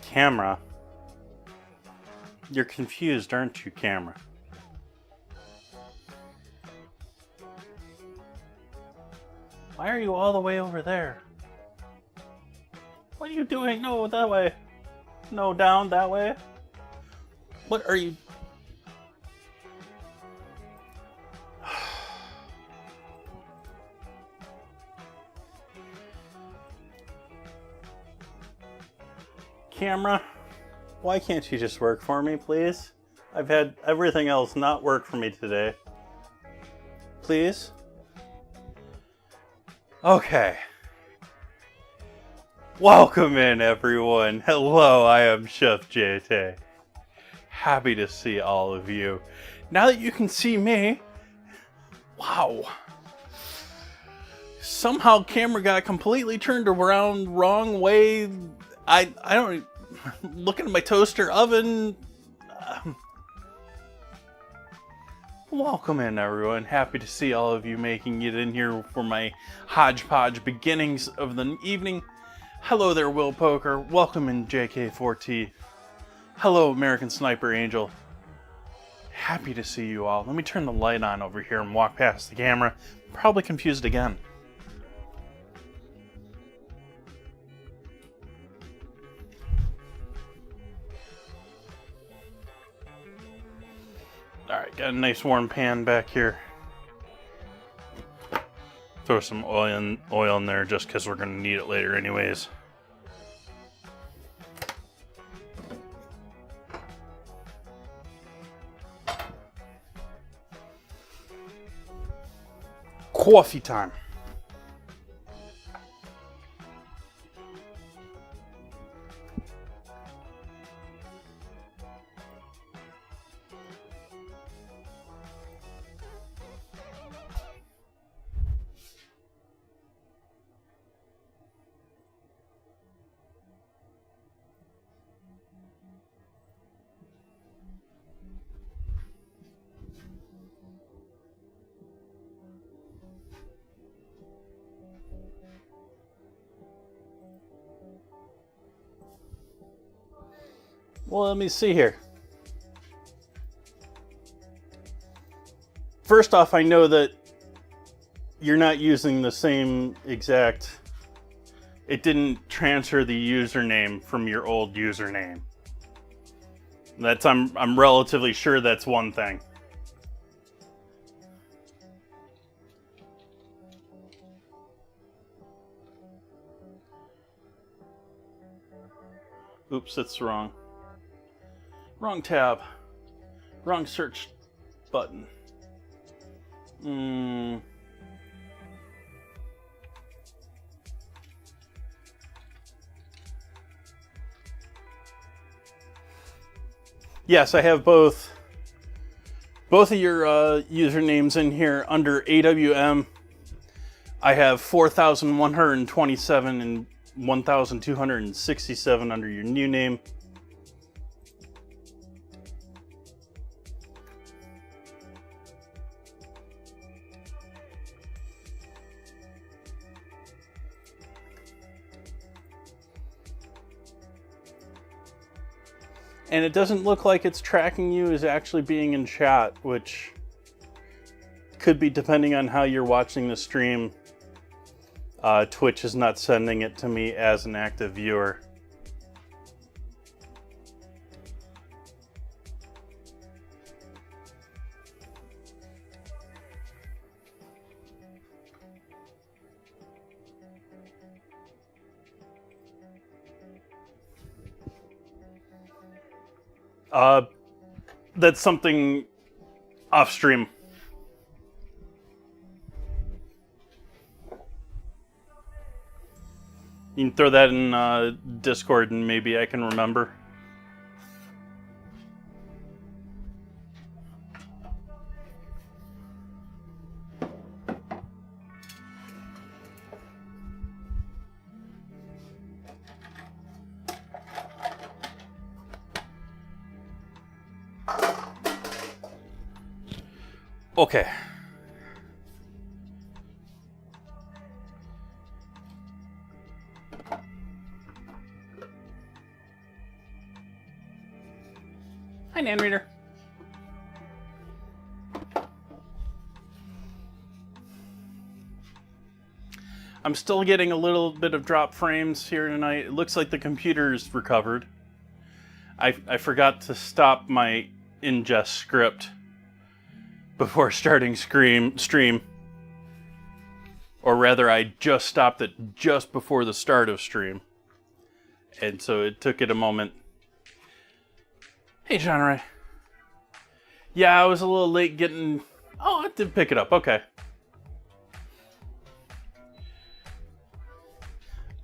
Camera. You're confused, aren't you, camera? Why are you all the way over there? What are you doing? No, that way. No, down, that way. What are you... Camera, why can't you just work for me, please? I've had everything else not work for me today. Please? Okay. Welcome in, everyone. Hello, I am Chef Jay Tay. Happy to see all of you. Now that you can see me, wow. Somehow camera got completely turned around wrong way. I don't... Looking at my toaster oven. Welcome in, everyone. Happy to see all of you making it in here for my hodgepodge beginnings of the evening. Hello there, Will Poker. Welcome in, JK4T. Hello, American Sniper Angel. Happy to see you all. Let me turn the light on over here and walk past the camera. Probably confused again. Alright, got a nice warm pan back here. Throw some oil in there just because we're going to need it later anyways. Coffee time. Well, let me see here. First off, I know that you're not using the same exact... It didn't transfer the username from your old username. I'm relatively sure that's one thing. Oops, that's wrong. Wrong tab. Wrong search button. Yes, I have both of your usernames in here under AWM. I have 4,127 and 1,267 under your new name. And it doesn't look like it's tracking you as actually being in chat, which could be depending on how you're watching the stream. Twitch is not sending it to me as an active viewer. That's something off stream. You can throw that in Discord and maybe I can remember. Okay. Hi, Nan Reader. I'm still getting a little bit of drop frames here tonight. It looks like the computer's recovered. I forgot to stop my ingest script before starting stream. Or rather, I just stopped it just before the start of stream. And so it took it a moment. Hey, John Ray. Yeah, I was a little late getting... Oh, I did pick it up. Okay.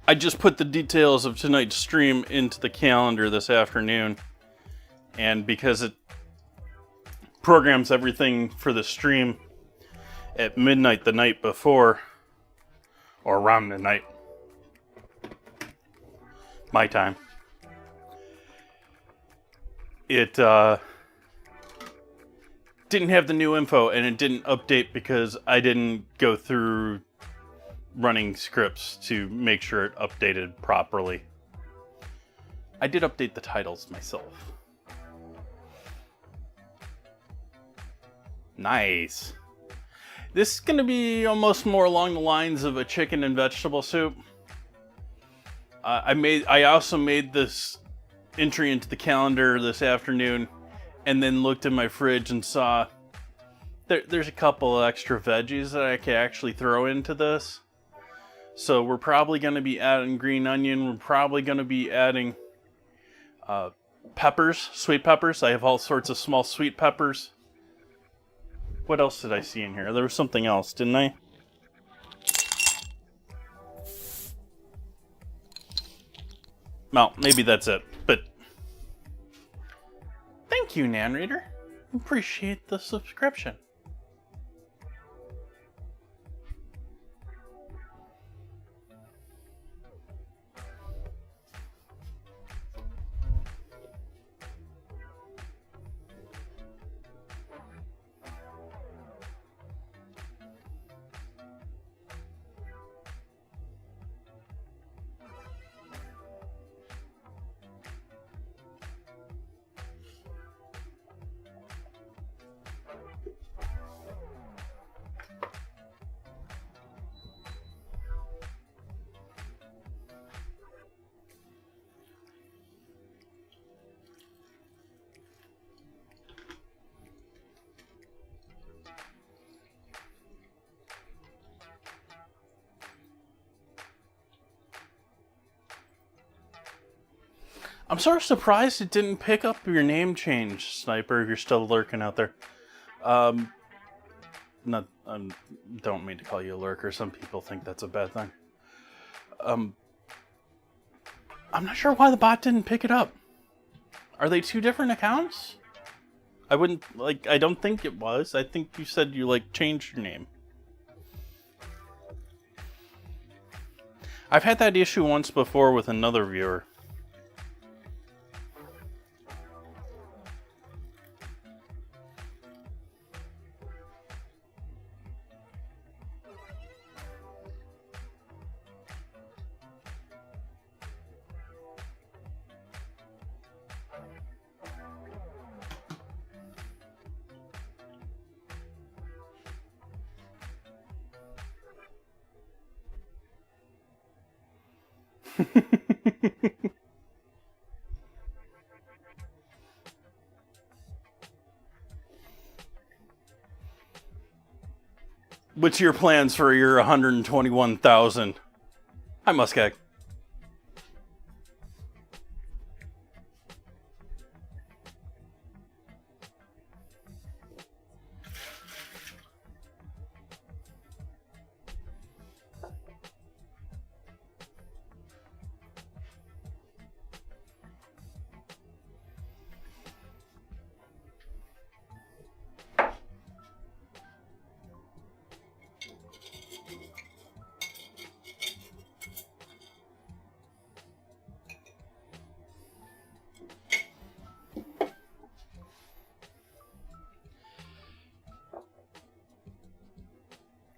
I just put the details of tonight's stream into the calendar this afternoon. And because it programs everything for the stream at midnight the night before, or around midnight, my time, it didn't have the new info and it didn't update because I didn't go through running scripts to make sure it updated properly. I did update the titles myself. Nice. This is going to be almost more along the lines of a chicken and vegetable soup. I also made this entry into the calendar this afternoon and then looked in my fridge and saw there's a couple extra veggies that I could actually throw into this. So we're probably going to be adding green onion. We're probably going to be adding peppers, sweet peppers. I have all sorts of small sweet peppers. What else did I see in here? There was something else, didn't I? Well, maybe that's it, but thank you, Nan Reader. Appreciate the subscription. I'm sort of surprised it didn't pick up your name change, Sniper, if you're still lurking out there. Not, don't mean to call you a lurker. Some people think that's a bad thing. I'm not sure why the bot didn't pick it up. Are they two different accounts? I don't think it was. I think you said you, changed your name. I've had that issue once before with another viewer. What's your plans for your 121,000? Hi, Muskeg.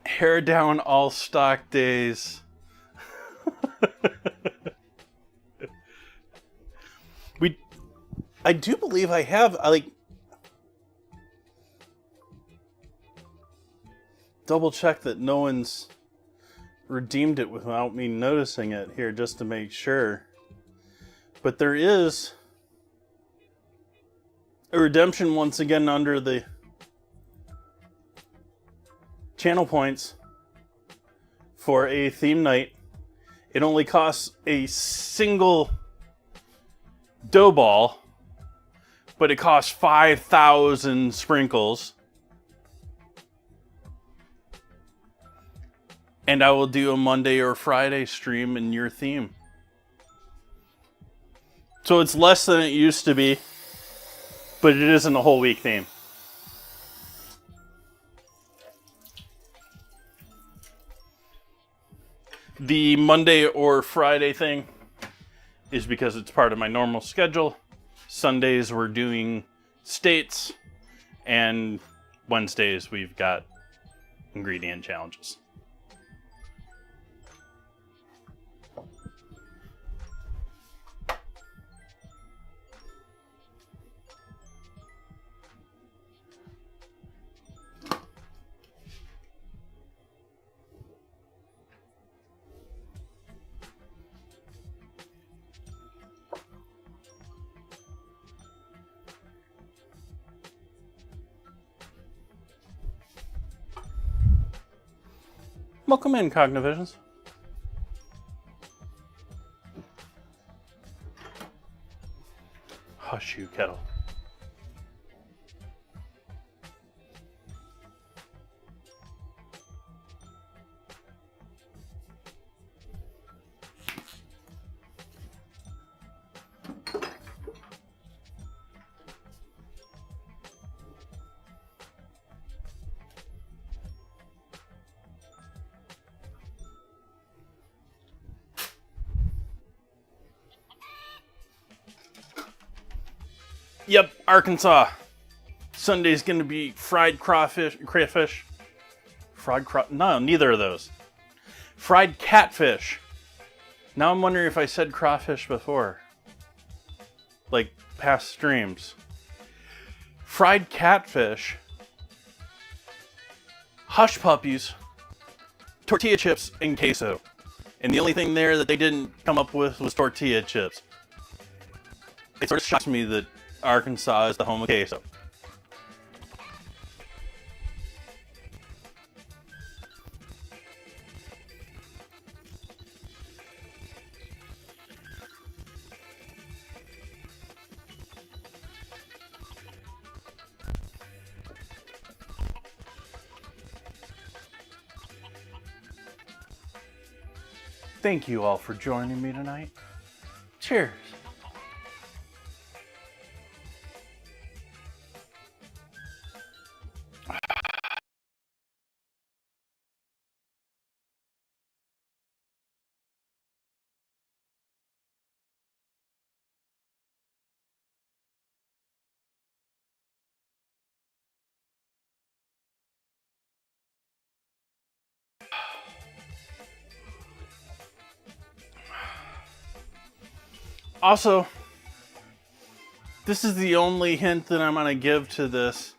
Hair down all stock days. I do believe I have, double check that no one's redeemed it without me noticing it here just to make sure. But there is a redemption once again under the channel points for a theme night. It only costs a single dough ball, but it costs 5,000 sprinkles. And I will do a Monday or Friday stream in your theme. So it's less than it used to be, but it isn't a whole week theme. The Monday or Friday thing is because it's part of my normal schedule. Sundays we're doing states, and Wednesdays we've got ingredient challenges. Welcome in, Cognivisions. Hush you, kettle. Yep, Arkansas. Sunday's gonna be fried crayfish. No, neither of those. Fried catfish. Now I'm wondering if I said crawfish before. Like past streams. Fried catfish. Hush puppies. Tortilla chips and queso. And the only thing there that they didn't come up with was tortilla chips. It sort of shocks me that Arkansas is the home of queso. Thank you all for joining me tonight. Cheers. Also, this is the only hint that I'm gonna give to this,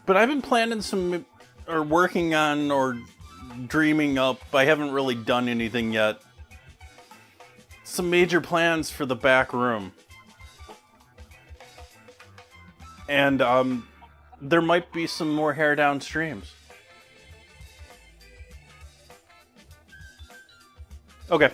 but I've been planning some, or working on, or dreaming up, I haven't really done anything yet, some major plans for the back room. And there might be some more hair down streams. Okay.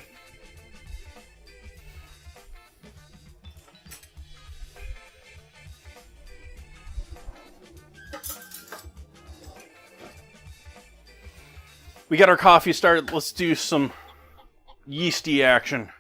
We got our coffee started. Let's do some yeasty action.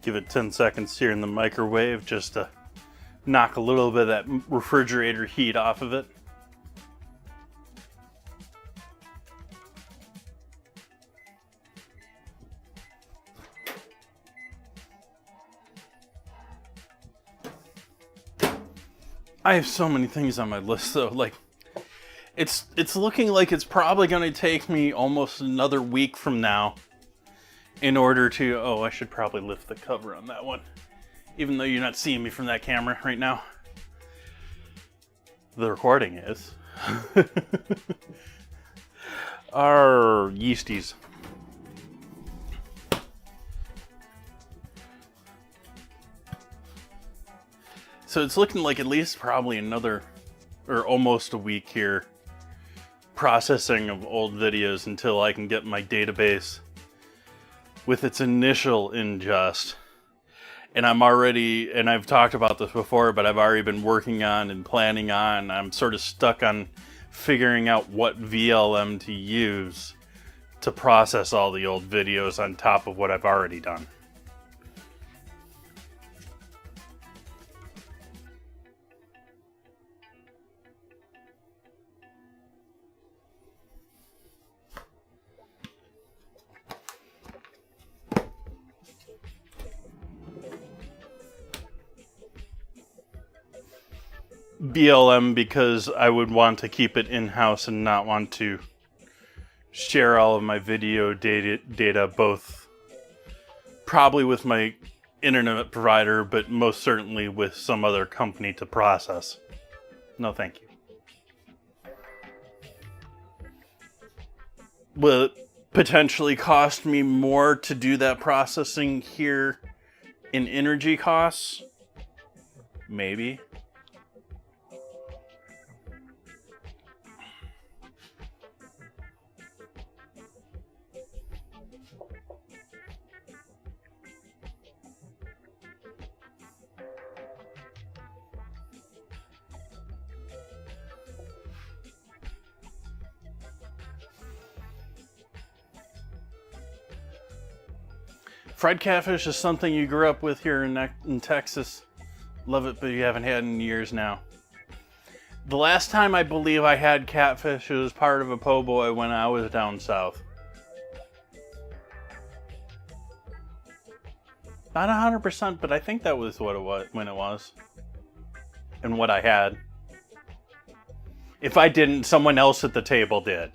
Give it 10 seconds here in the microwave just to knock a little bit of that refrigerator heat off of it. I have so many things on my list though, like it's looking like it's probably going to take me almost another week from now in order to, oh, I should probably lift the cover on that one, even though you're not seeing me from that camera right now. The recording is. Our yeasties. So it's looking like at least probably another, or almost a week here, processing of old videos until I can get my database with its initial ingest. And I'm already, and I've talked about this before, but I've already been working on and planning on, I'm sort of stuck on figuring out what VLM to use to process all the old videos on top of what I've already done. BLM because I would want to keep it in-house and not want to share all of my video data both probably with my internet provider, but most certainly with some other company to process. No, thank you. Will it potentially cost me more to do that processing here in energy costs? Maybe. Fried catfish is something you grew up with here in Texas. Love it, but you haven't had in years now. The last time I believe I had catfish, it was part of a po' boy when I was down south. Not 100%, but I think that was what it was when it was. And what I had. If I didn't, someone else at the table did.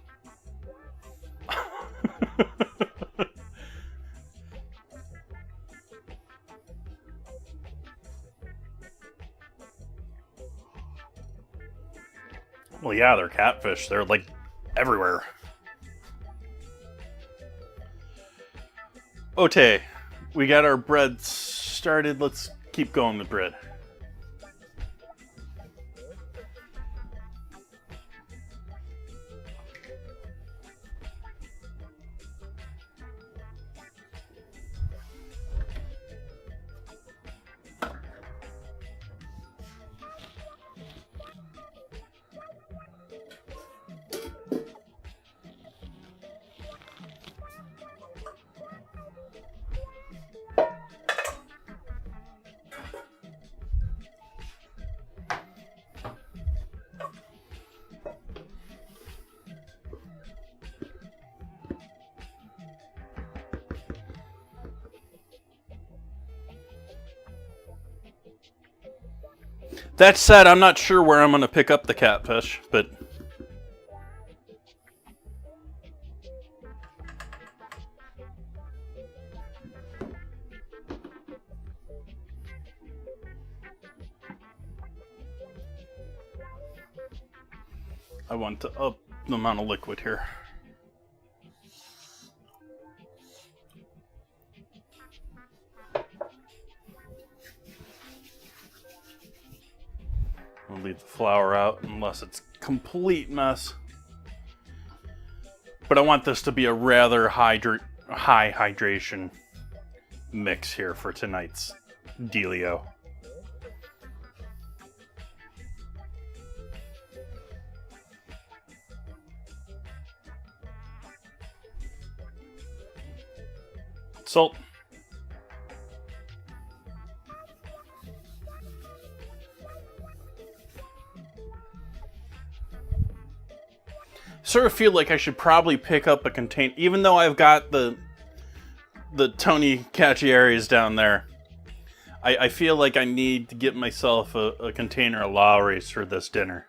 Well, yeah, they're catfish. They're like everywhere. Okay, we got our bread started. Let's keep going with bread. That said, I'm not sure where I'm going to pick up the catfish, but I want to up the amount of liquid here. I'll leave the flour out unless it's a complete mess. But I want this to be a rather high hydration mix here for tonight's dealio. Salt. Sort of feel like I should probably pick up a container, even though I've got the Tony Cacciari's down there. I feel like I need to get myself a container of Lowry's for this dinner.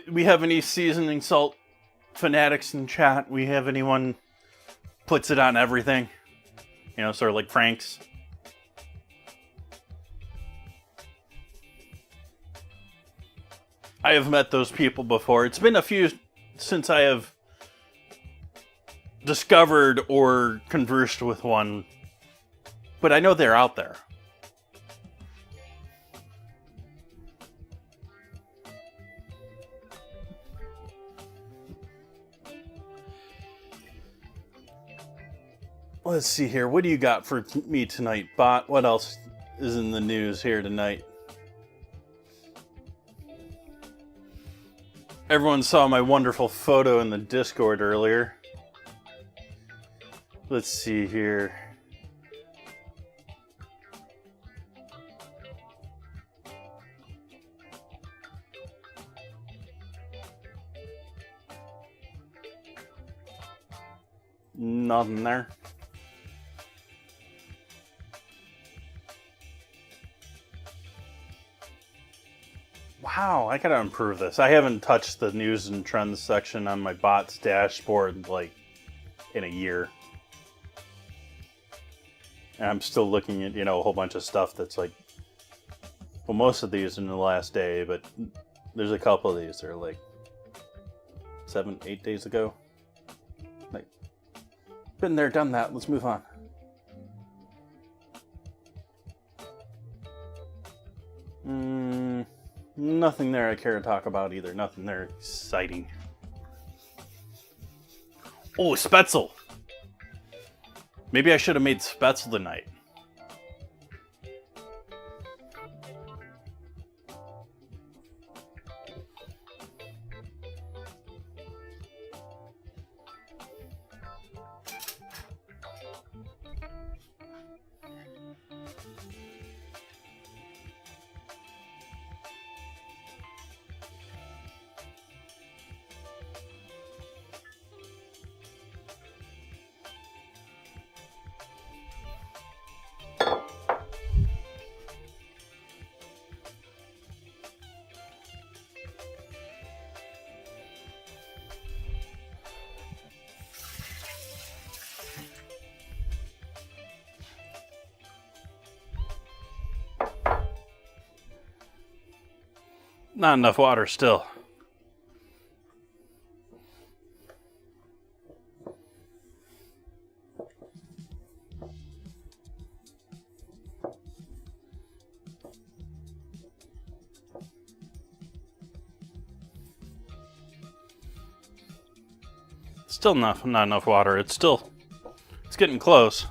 We have any seasoning salt fanatics in chat? We have anyone puts it on everything? You know, sort of like Frank's. I have met those people before. It's been a few since I have discovered or conversed with one, but I know they're out there. Let's see here. What do you got for me tonight, Bot? What else is in the news here tonight? Everyone saw my wonderful photo in the Discord earlier. Let's see here. Nothing there. Wow, I gotta improve this. I haven't touched the news and trends section on my bot's dashboard like in a year. And I'm still looking at, you know, a whole bunch of stuff that's like, well, most of these in the last day, but there's a couple of these that are like 7-8 days ago. Like, been there, done that. Let's move on. Nothing there I care to talk about either. Nothing there exciting. Oh, Spätzle. Maybe I should have made Spätzle tonight. Not enough water still. Still not enough water. It's getting close.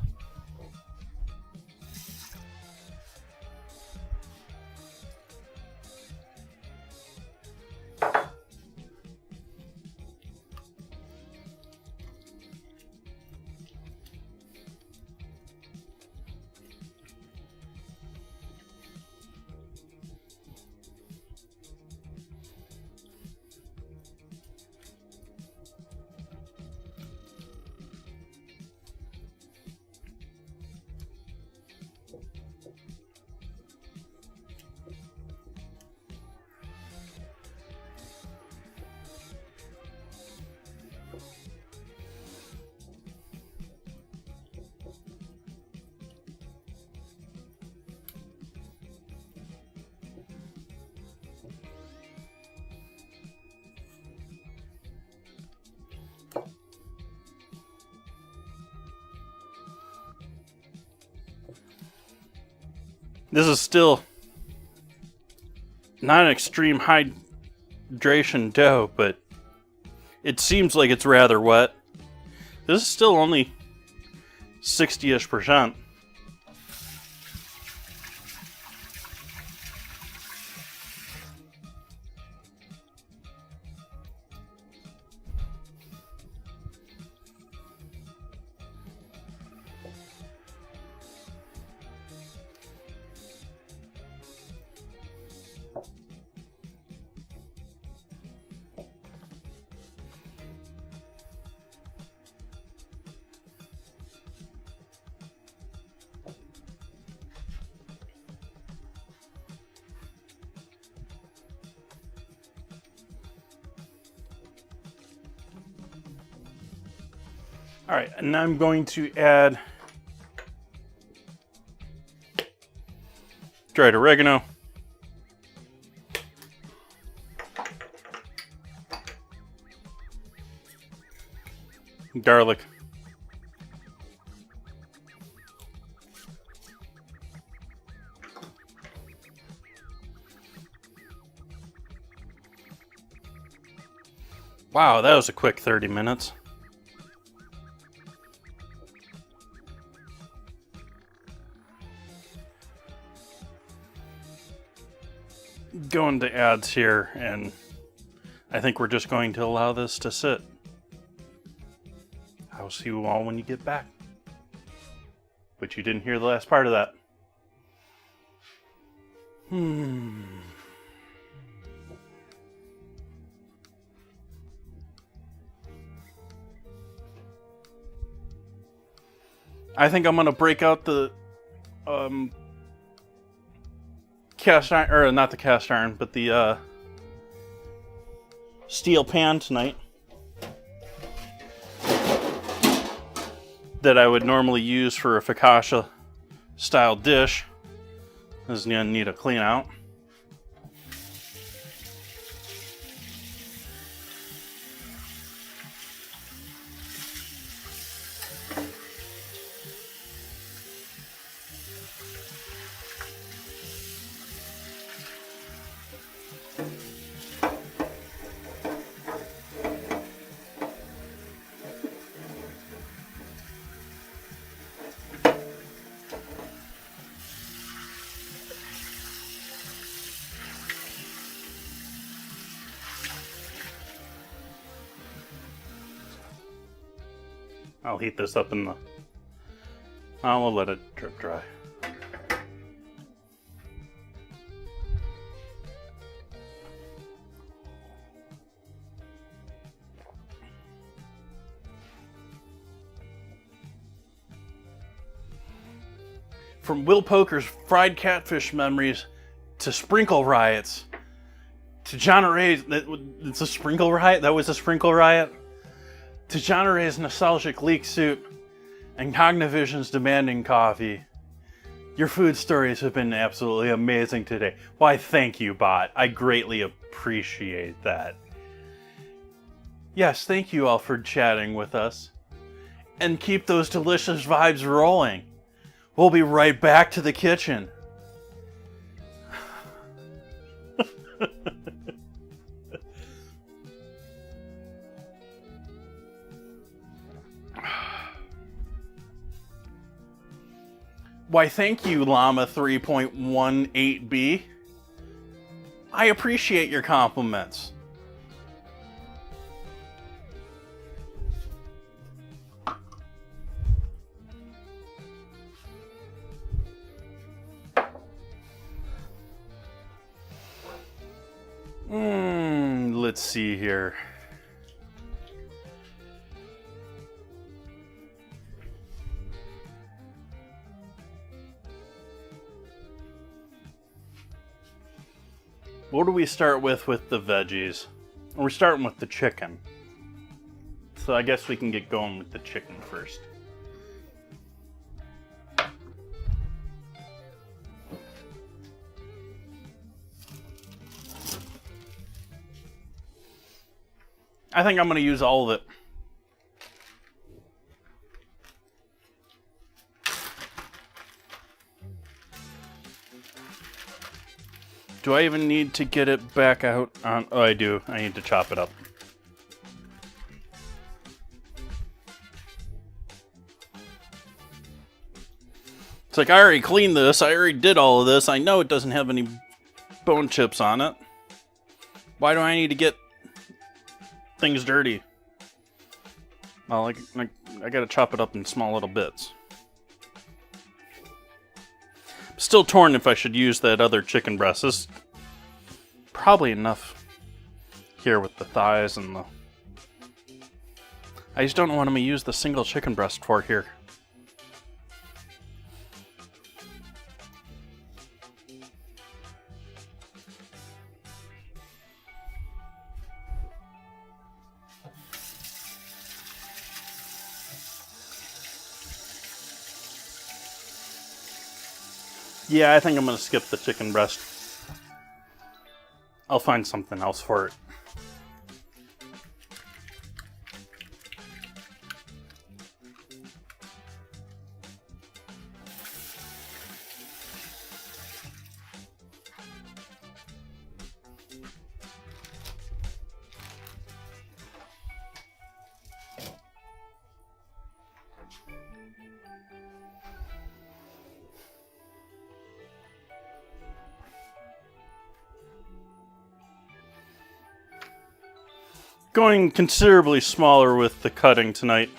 This is still not an extreme hydration dough, but it seems like it's rather wet. This is still only 60-ish%. All right, and now I'm going to add dried oregano, garlic, wow, that was a quick 30 minutes. Going to ads here, and I think we're just going to allow this to sit. I'll see you all when you get back. But you didn't hear the last part of that. I think I'm gonna break out the cast iron, or not the cast iron, but the steel pan tonight that I would normally use for a focaccia style dish. This is gonna need a clean out. I'll heat this up in the... I'll let it drip dry. From Will Poker's fried catfish memories to sprinkle riots to John Ray's... It's a sprinkle riot? That was a sprinkle riot? To John Ray's nostalgic leek soup and Cognivision's demanding coffee. Your food stories have been absolutely amazing today. Why, thank you, bot. I greatly appreciate appreciate that. Yes, thank you all for chatting with us. And keep those delicious vibes rolling. We'll be right back to the kitchen. Why, thank you, Llama 3.18b. I appreciate your compliments. Let's see here. What do we start with the veggies? We're starting with the chicken. So I guess we can get going with the chicken first. I think I'm going to use all of it. Do I even need to get it back out on... Oh, I do. I need to chop it up. It's like, I already cleaned this. I already did all of this. I know it doesn't have any bone chips on it. Why do I need to get things dirty? Well, I gotta chop it up in small little bits. Still torn if I should use that other chicken breast. This is probably enough here with the thighs and the... I just don't know what I'm going to use the single chicken breast for here. Yeah, I think I'm going to skip the chicken breast. I'll find something else for it. Going considerably smaller with the cutting tonight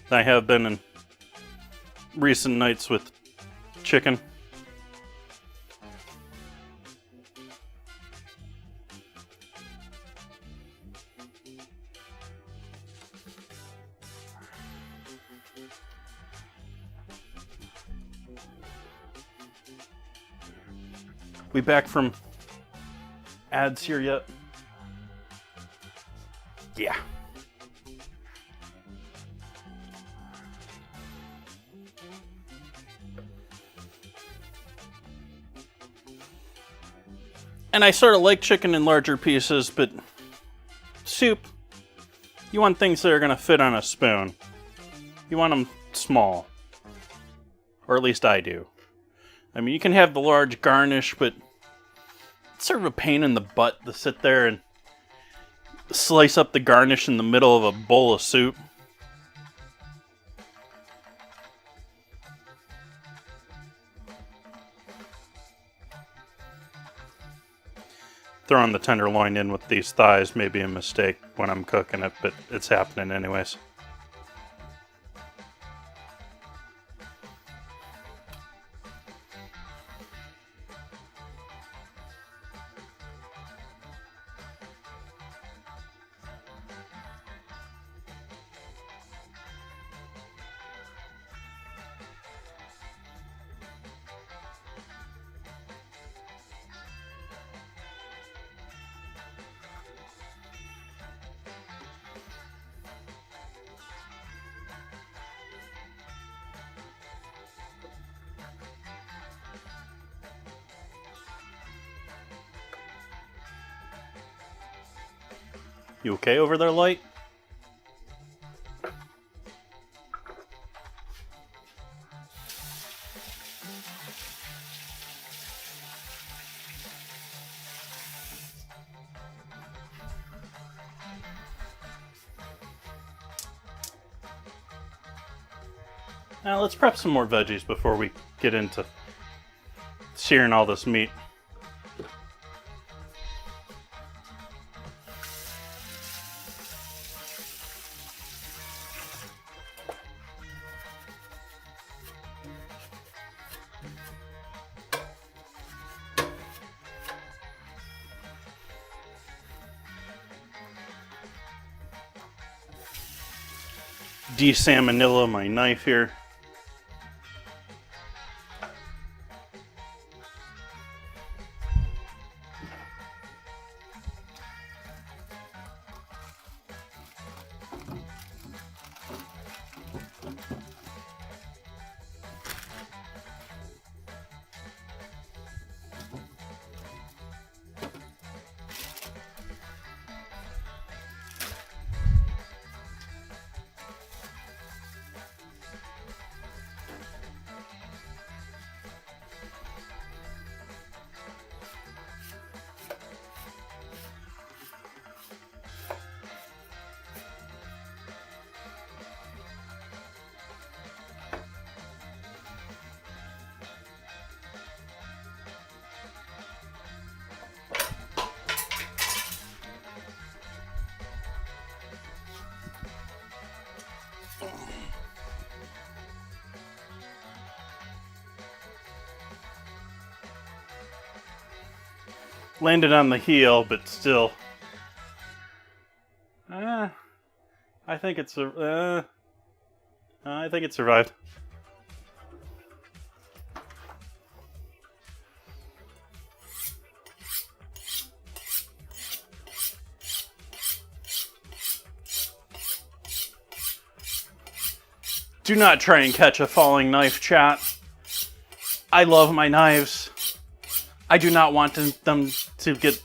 than I have been in recent nights with chicken. We back from ads here yet? Yeah. And I sort of like chicken in larger pieces, but soup, you want things that are going to fit on a spoon. You want them small. Or at least I do. I mean, you can have the large garnish, but it's sort of a pain in the butt to sit there and slice up the garnish in the middle of a bowl of soup. Throwing the tenderloin in with these thighs may be a mistake when I'm cooking it, but it's happening anyways. You okay over there, Light? Now let's prep some more veggies before we get into searing all this meat. De-salmonella my knife here. Landed on the heel, but still. I think it's I think it survived. Do not try and catch a falling knife, chat. I love my knives. I do not want them to get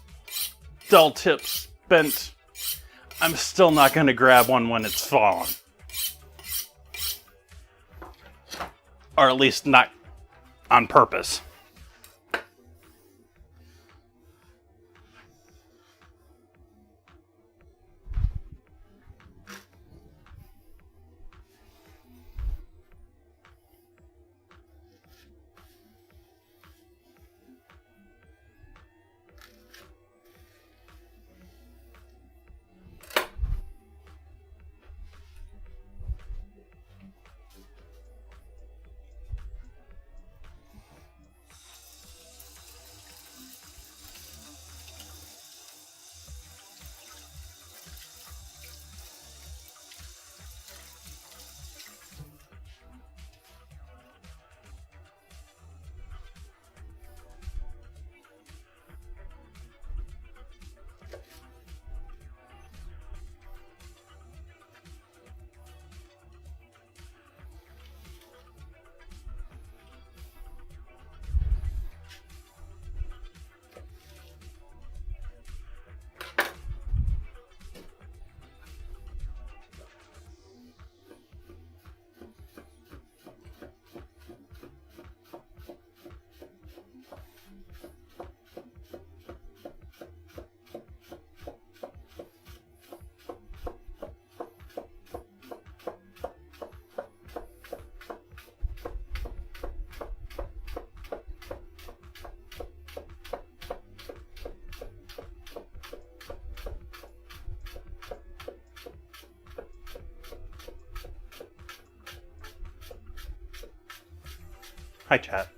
dull tips bent. I'm still not going to grab one when it's fallen. Or at least not on purpose. Hi, chat.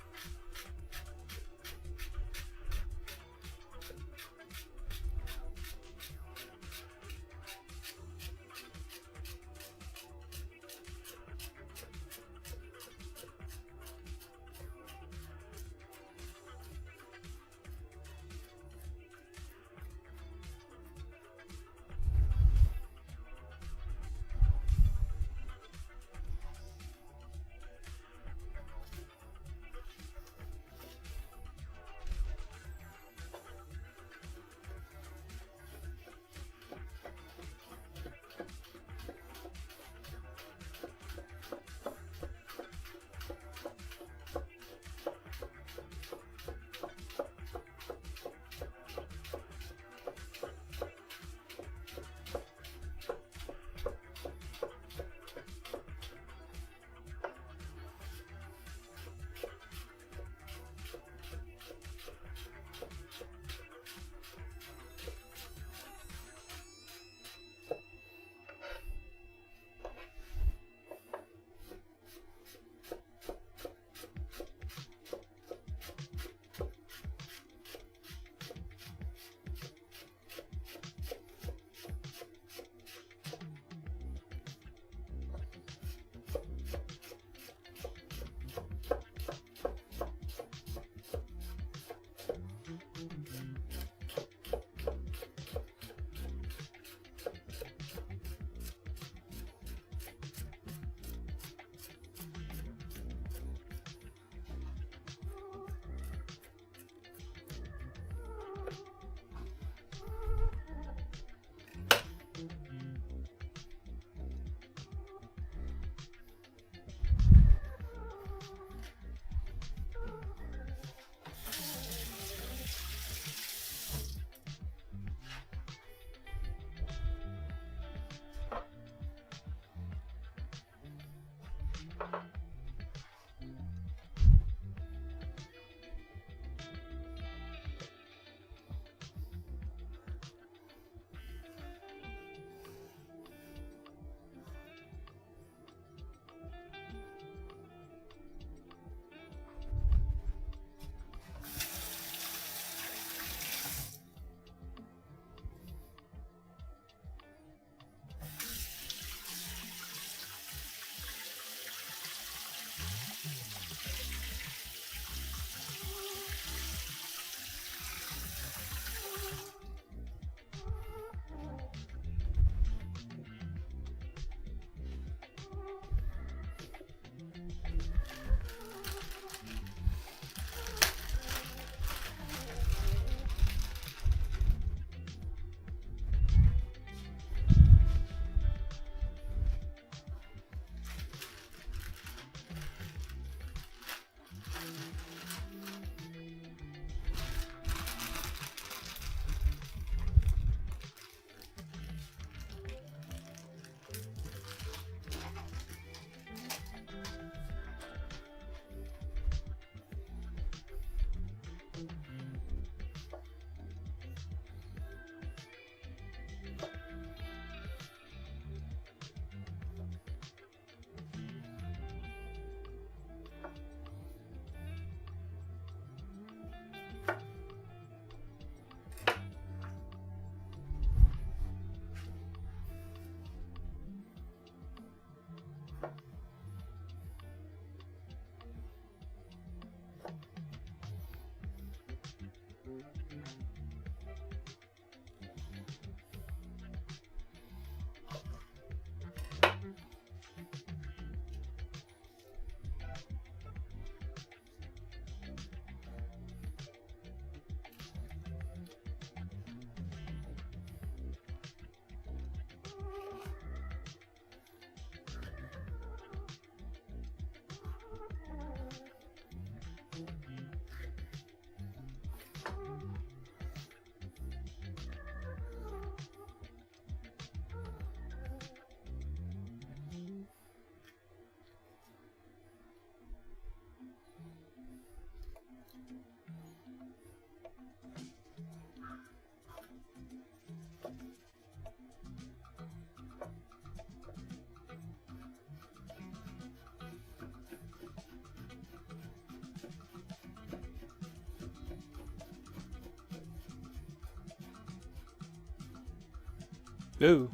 Ooh.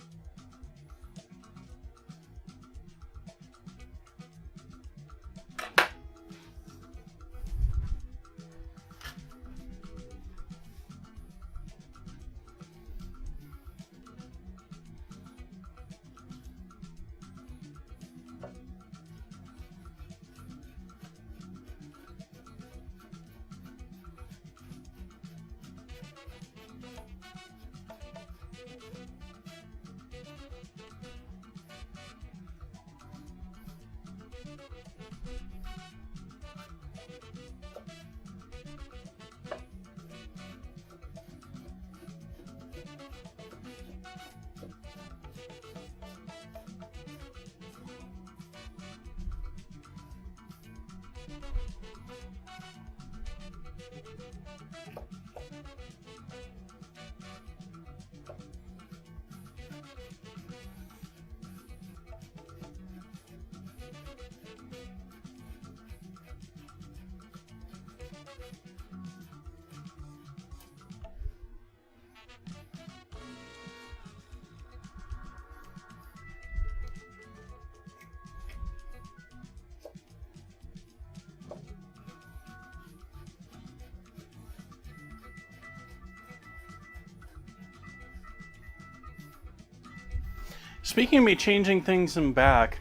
Speaking of me changing things in back,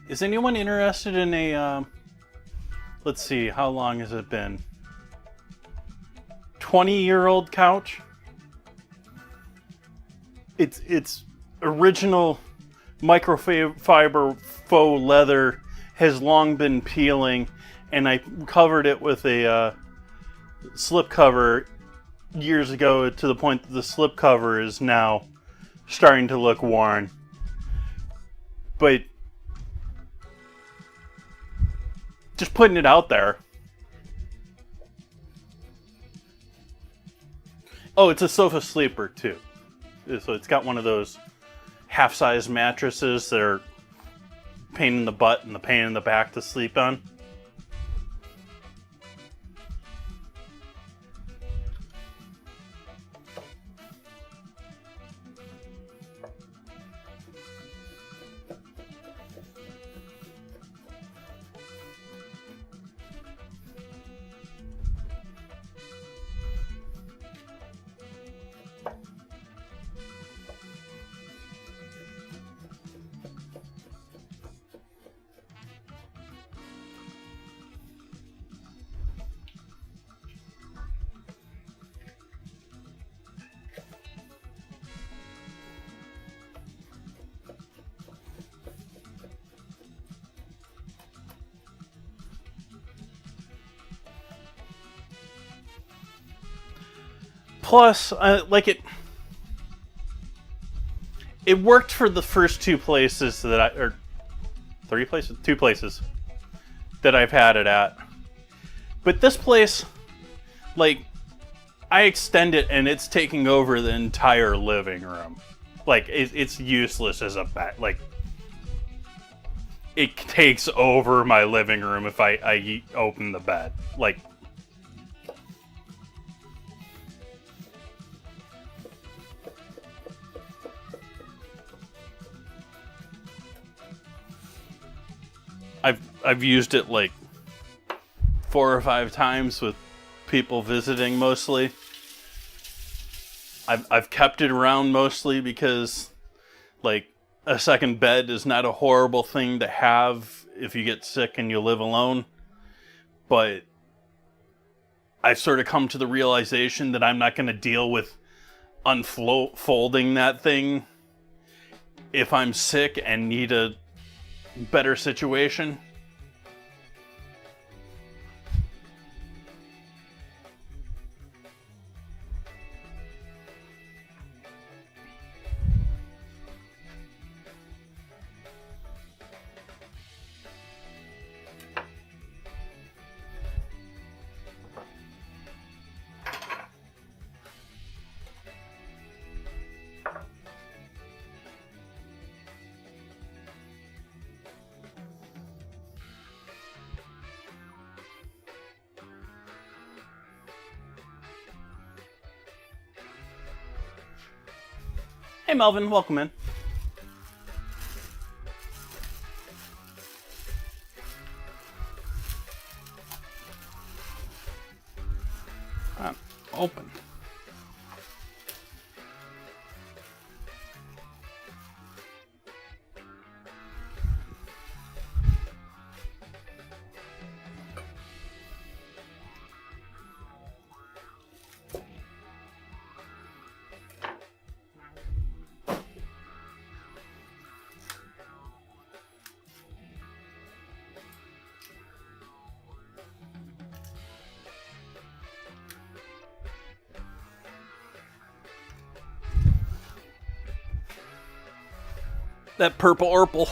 is anyone interested in a, let's see, how long has it been? 20-year-old couch? It's original microfiber faux leather, has long been peeling, and I covered it with a slip cover years ago to the point that the slip cover is now starting to look worn. But just putting it out there. Oh, it's a sofa sleeper too. So it's got one of those half-size mattresses that are pain in the butt and the pain in the back to sleep on. Plus, like it worked for the first two places that or two places that I've had it at. But this place, like, I extend it and it's taking over the entire living room. Like, it's useless as a bed. Like, it takes over my living room if I open the bed. Like, I've used it like 4 or 5 times with people visiting mostly. I've kept it around mostly because, like, a second bed is not a horrible thing to have if you get sick and you live alone. But I've sort of come to the realization that I'm not going to deal with unfolding that thing if I'm sick and need a better situation. Hey Melvin, welcome in. Open. That purple orple.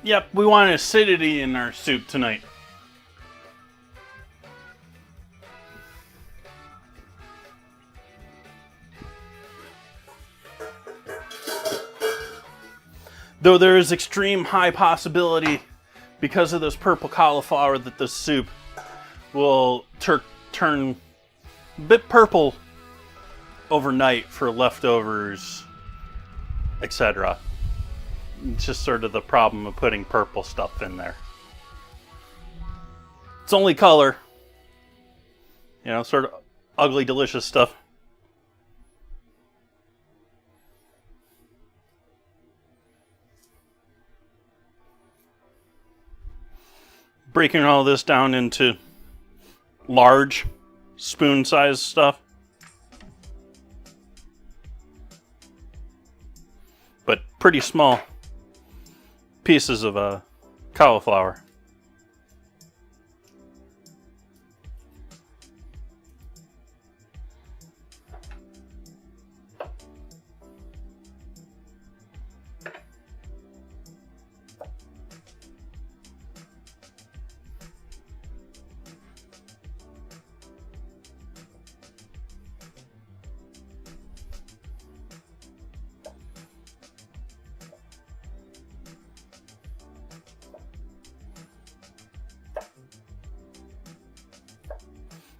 Yep, we want acidity in our soup tonight. Though there is extreme high possibility, because of this purple cauliflower, that the soup will turn a bit purple overnight for leftovers, etc. It's just sort of the problem of putting purple stuff in there. It's only color. You know, sort of ugly, delicious stuff. Breaking all this down into large, spoon-sized stuff. But pretty small pieces of cauliflower.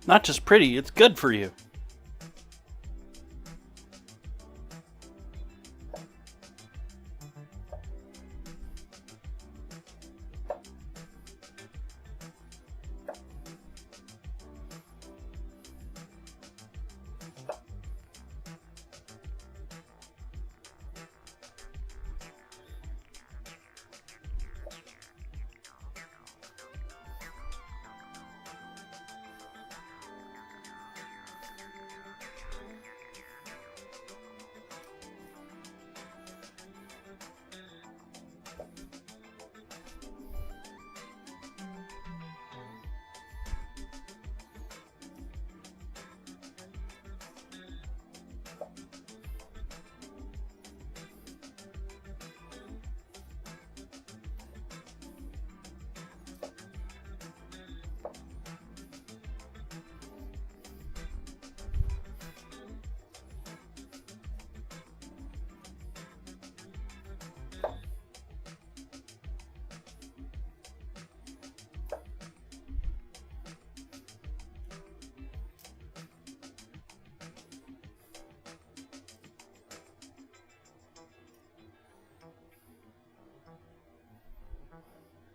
Not just pretty, it's good for you.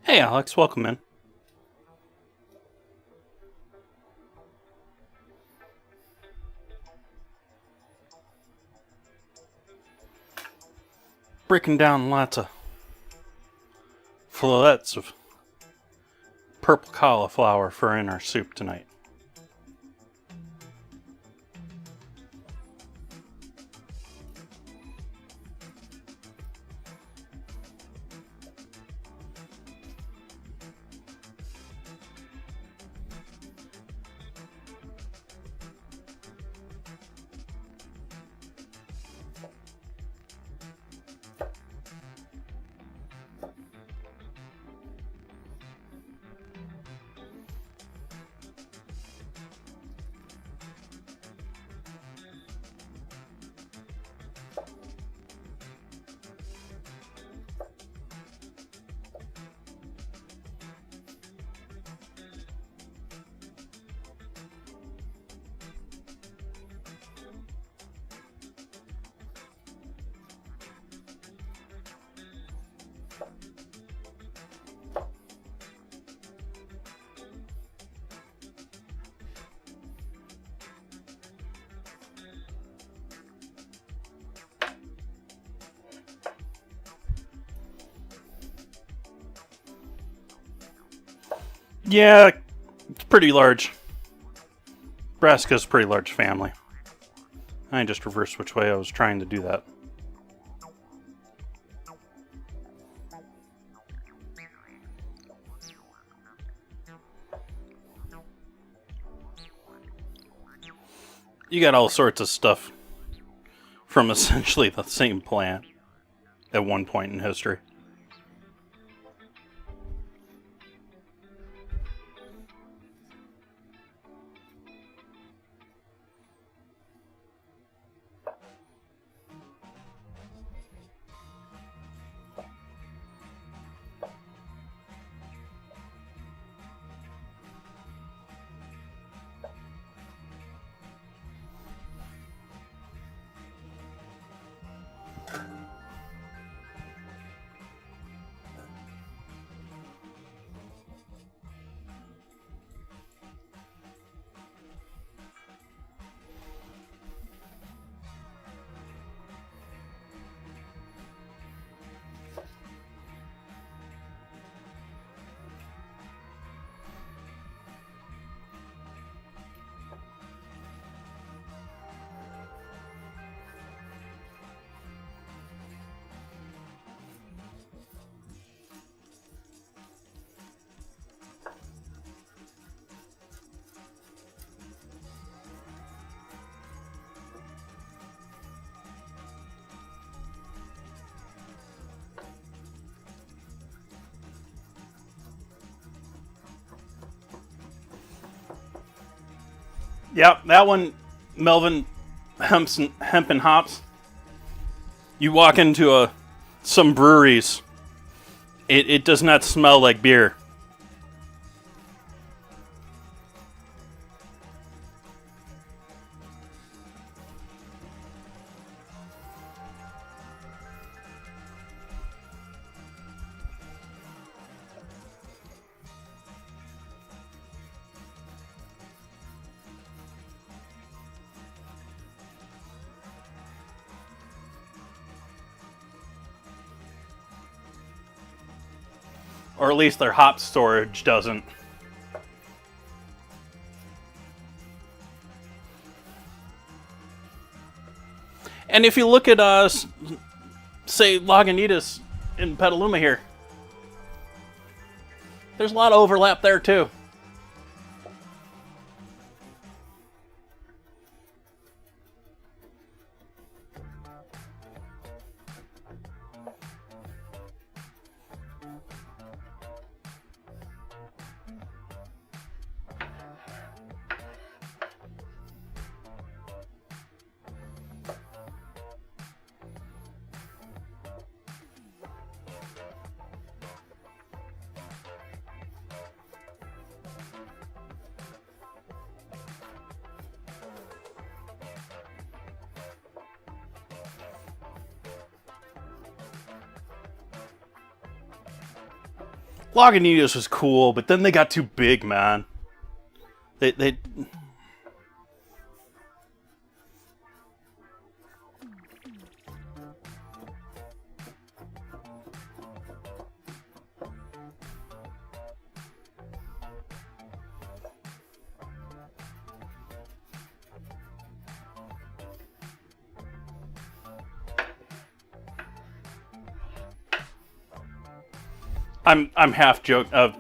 Hey Alex, welcome in. breaking down lots of fillets of purple cauliflower for in our soup tonight. Yeah, it's pretty large. Nebraska's a pretty large family. I just reversed which way I was trying to do that. You got all sorts of stuff from essentially the same plant at one point in history. Yep, that one, Melvin Hemp and Hops. You walk into some breweries, it does not smell like beer. Or at least their hop storage doesn't. And if you look at, say, Lagunitas in Petaluma here, there's a lot of overlap there too. Lagunitas was cool, but then they got too big, man. They I'm half joke. I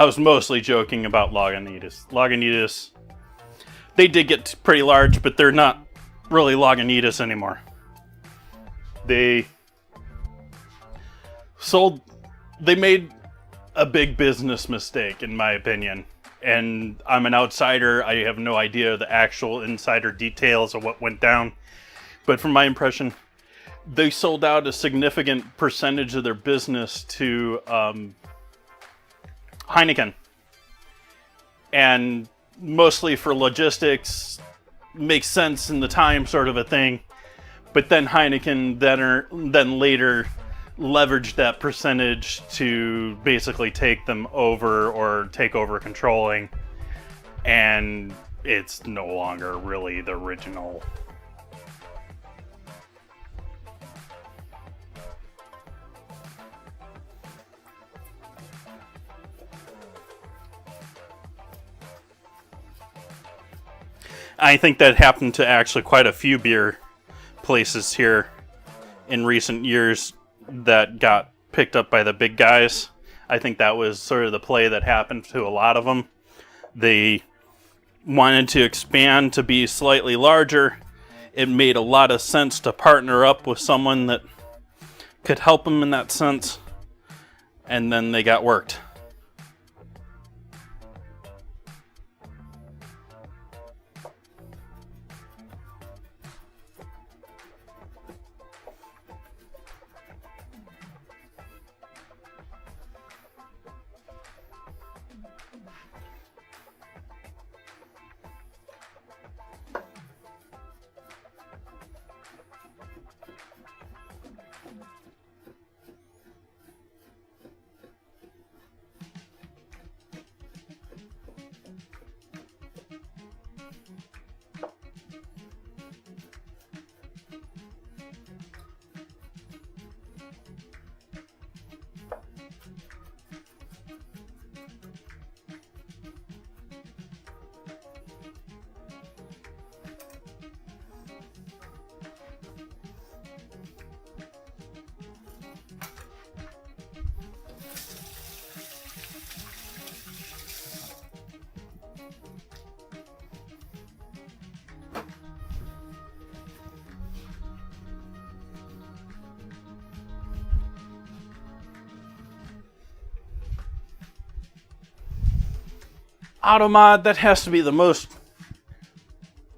was mostly joking about Lagunitas. Lagunitas, they did get pretty large, but they're not really Lagunitas anymore. They made a big business mistake, in my opinion. And I'm an outsider. I have no idea the actual insider details of what went down. But from my impression, they sold out a significant percentage of their business to Heineken. And mostly for logistics, makes sense in the time sort of a thing. But then Heineken then later leveraged that percentage to basically take them over or take over controlling, and it's no longer really the original. I think that happened to actually quite a few beer places here in recent years that got picked up by the big guys. I think that was sort of the play that happened to a lot of them. They wanted to expand to be slightly larger. It made a lot of sense to partner up with someone that could help them in that sense, and then they got worked. Automod, that has to be the most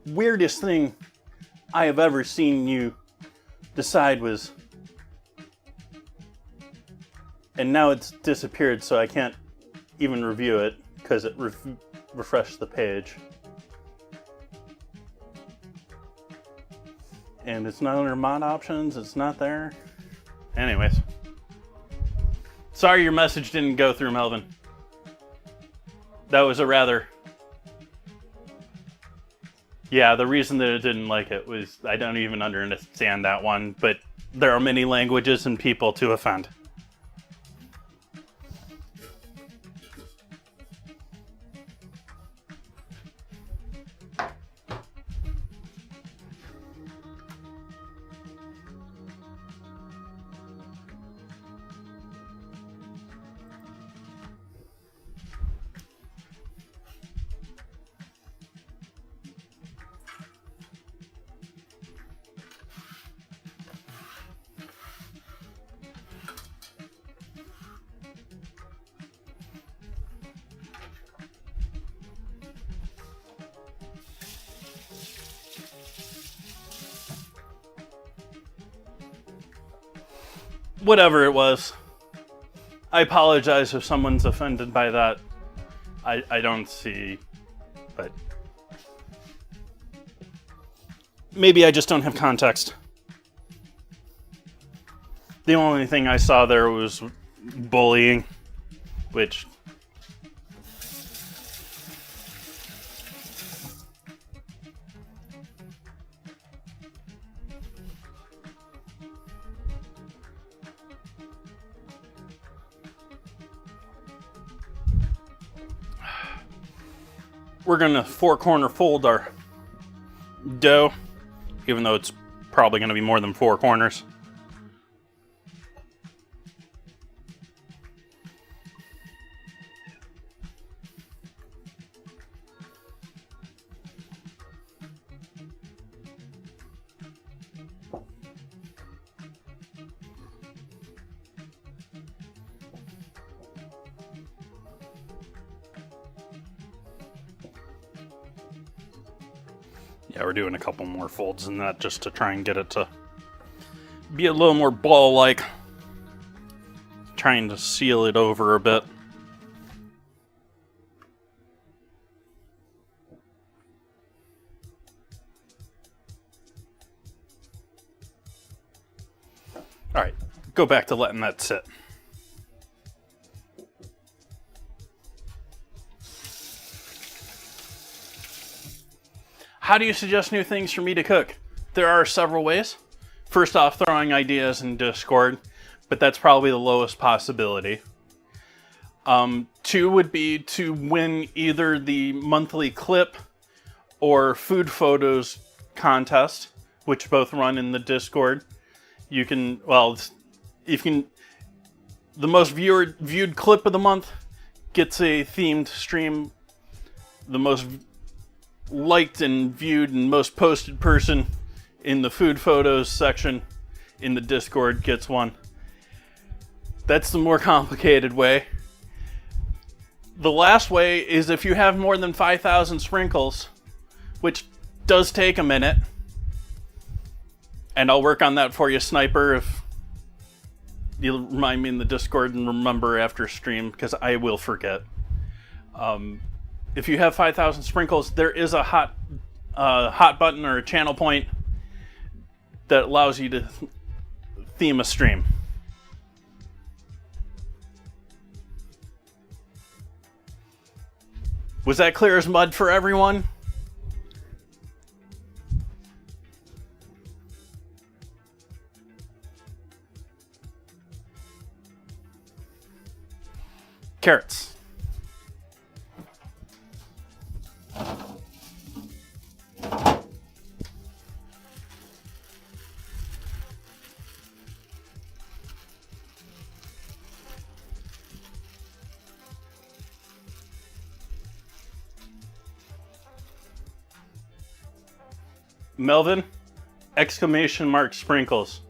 weirdest thing I have ever seen you decide was... And now it's disappeared, so I can't even review it because it refreshed the page. And it's not under mod options, it's not there. Anyways. Sorry your message didn't go through, Melvin. That was a rather... Yeah, the reason that it didn't like it was I don't even understand that one, but there are many languages and people to offend. Whatever it was. I apologize if someone's offended by that. I don't see, but maybe I just don't have context. The only thing I saw there was bullying, which... We're gonna 4-corner fold our dough, even though it's probably gonna be more than 4 corners. Yeah, we're doing a couple more folds in that just to try and get it to be a little more ball-like. Trying to seal it over a bit. All right, go back to letting that sit. How do you suggest new things for me to cook? There are several ways. First off, throwing ideas in Discord, but that's probably the lowest possibility. Two would be to win either the monthly clip or food photos contest, which both run in the Discord. You can, well, the most viewed clip of the month gets a themed stream. The most liked and viewed and most posted person in the food photos section in the Discord gets one. That's the more complicated way. The last way is if you have more than 5,000 sprinkles, which does take a minute. And I'll work on that for you, Sniper, if you'll remind me in the Discord and remember after stream, because I will forget. If you have 5,000 sprinkles, there is a hot button or a channel point that allows you to theme a stream. Was that clear as mud for everyone? Carrots. Melvin, exclamation mark sprinkles.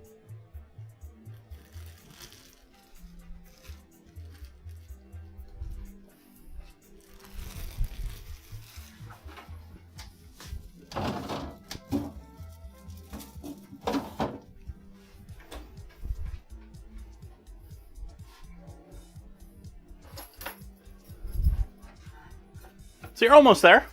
So you're almost there.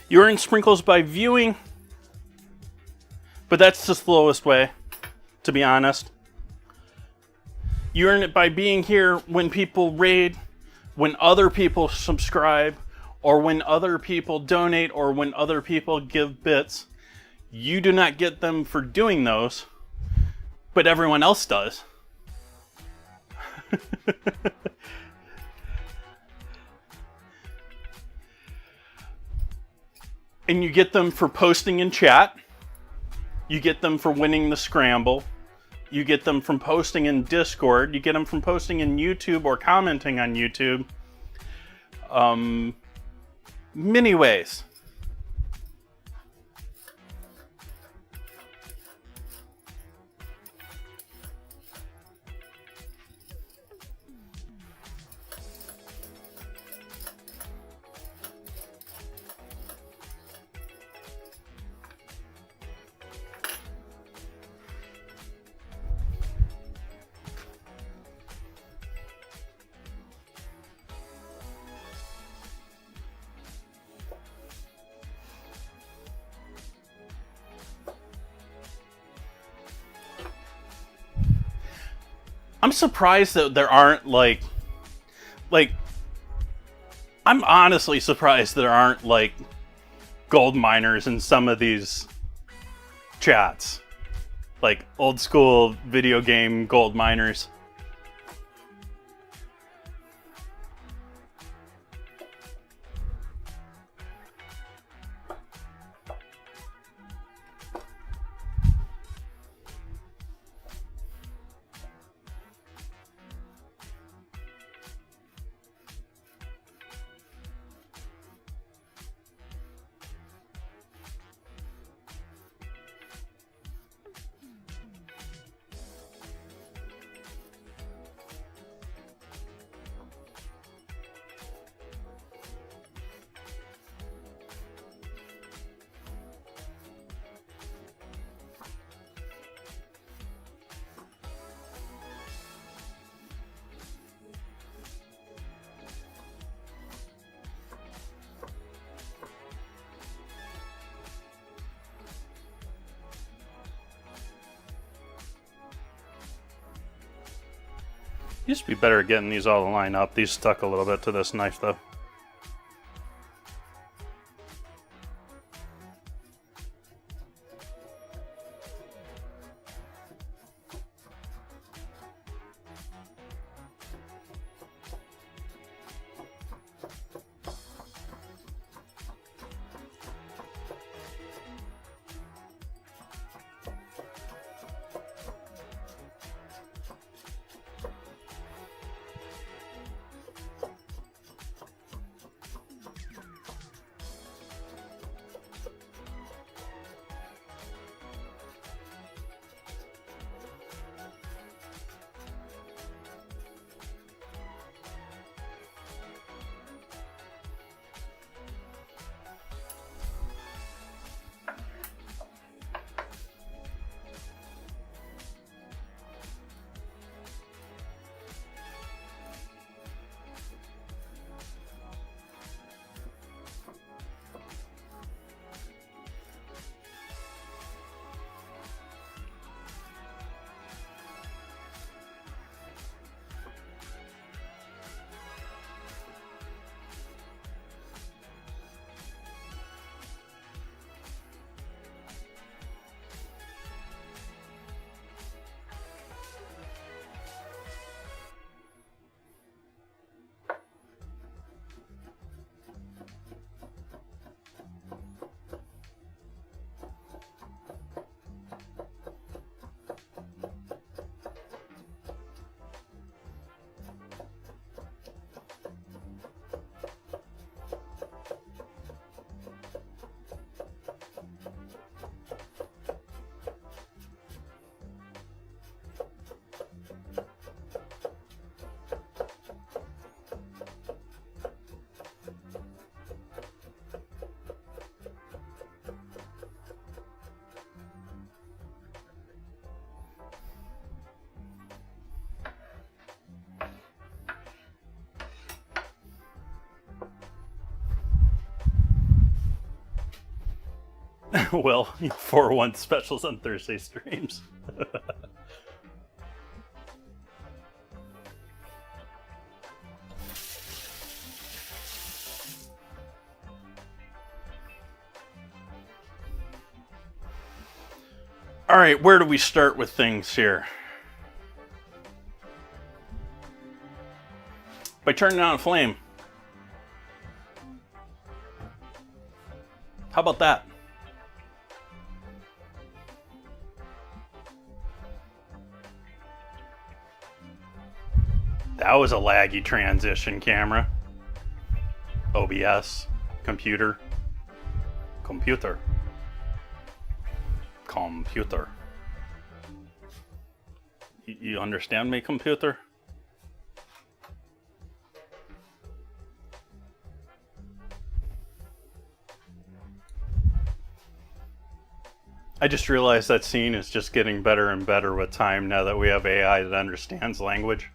You earn sprinkles by viewing, but that's the slowest way, to be honest. You earn it by being here when people raid, when other people subscribe, or when other people donate, or when other people give bits. You do not get them for doing those, but everyone else does. And you get them for posting in chat. You get them for winning the scramble. You get them from posting in Discord. You get them from posting in YouTube or commenting on YouTube. Many ways. I'm surprised that there aren't like I'm honestly surprised there aren't like gold miners in some of these chats. Like old school video game gold miners. Used to be better at getting these all to line up. These stuck a little bit to this knife though. Well, 401 specials on Thursday streams. All right, where do we start with things here? By turning on a flame. How about that? That was a laggy transition, camera. OBS. Computer. Computer. You understand me, computer? I just realized that scene is just getting better and better with time now that we have AI that understands language.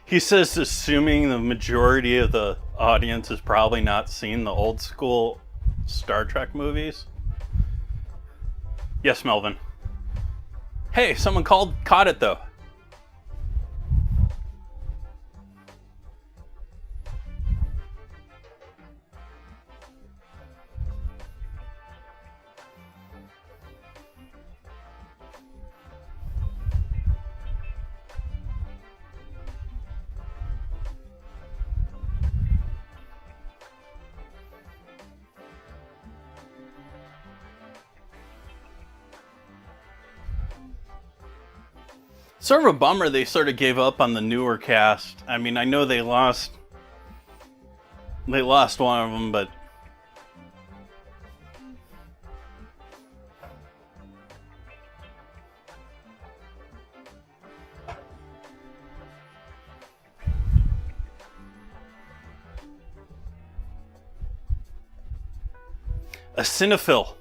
He says, assuming the majority of the audience has probably not seen the old school Star Trek movies. Yes, Melvin. Hey, someone caught it though. Sort of a bummer they sort of gave up on the newer cast. I mean, I know they lost one of them, but a cinephile.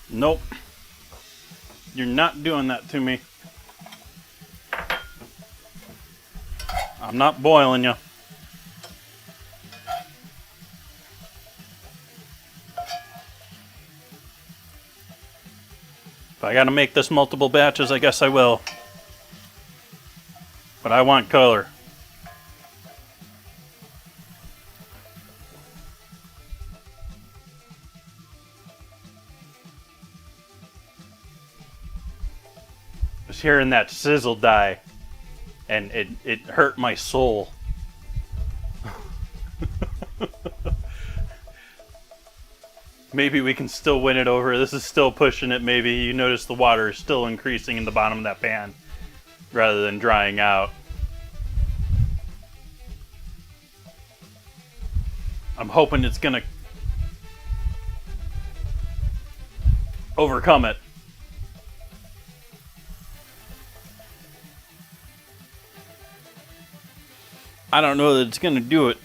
Nope. You're not doing that to me. I'm not boiling you. If I gotta make this multiple batches, I guess I will. But I want color. Just hearing that sizzle die, and it hurt my soul. Maybe we can still win it over. This is still pushing it, maybe. You notice the water is still increasing in the bottom of that pan rather than drying out. I'm hoping it's gonna overcome it. I don't know that it's gonna do it.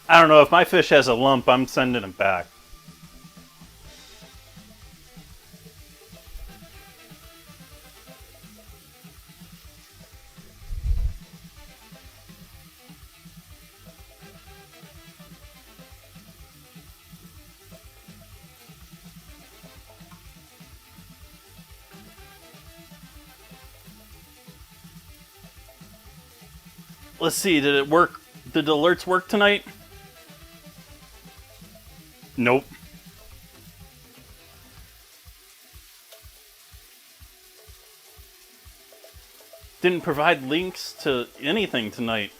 I don't know, if my fish has a lump, I'm sending it back. Let's see, did it work? Did the alerts work tonight? Nope. Didn't provide links to anything tonight.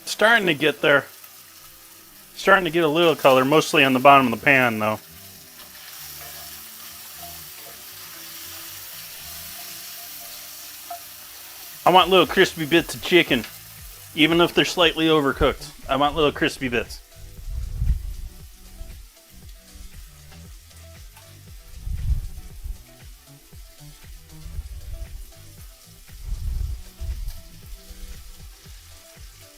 Starting to get there. Starting to get a little color, mostly on the bottom of the pan though. I want little crispy bits of chicken, even if they're slightly overcooked. I want little crispy bits.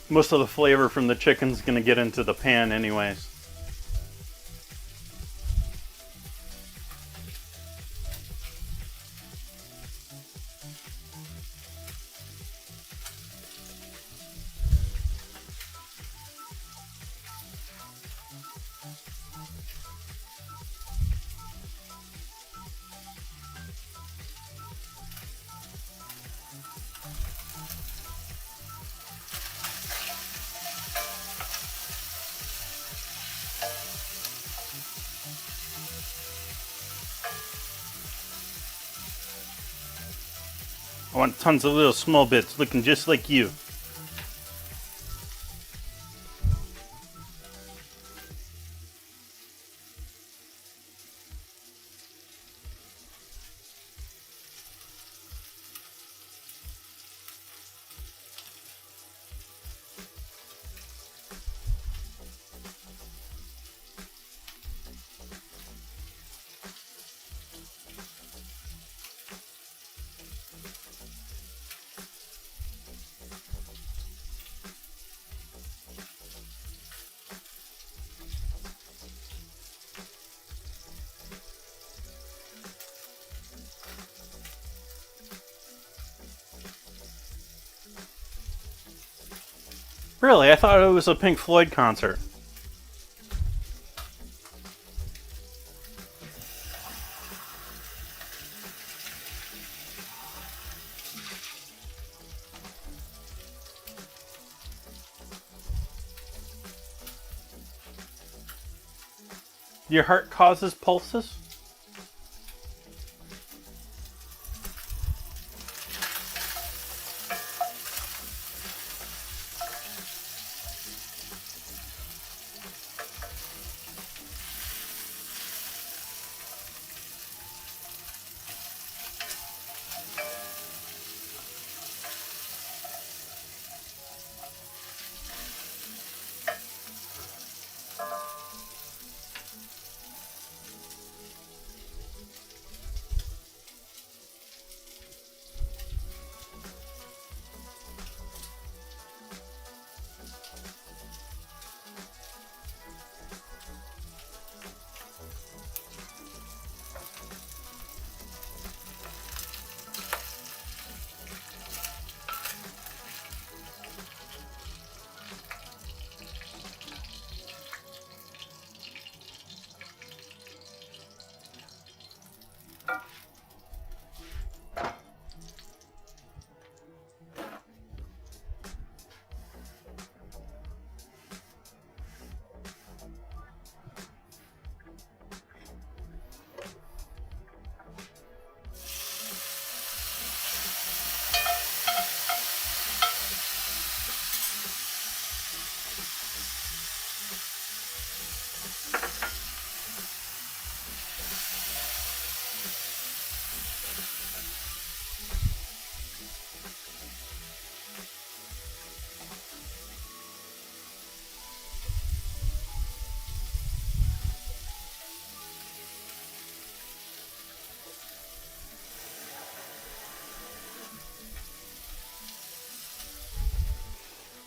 Most of the flavor from the chicken's gonna get into the pan anyways. I want tons of little small bits looking just like you. Really? I thought it was a Pink Floyd concert. Your heart causes pulses?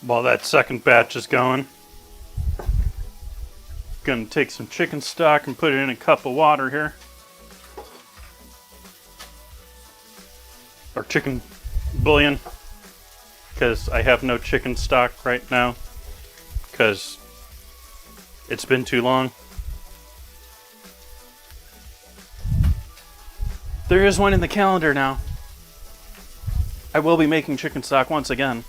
While that second batch is going, gonna take some chicken stock and put it in a cup of water here. Or chicken bouillon, because I have no chicken stock right now, because it's been too long. There is one in the calendar now. I will be making chicken stock once again.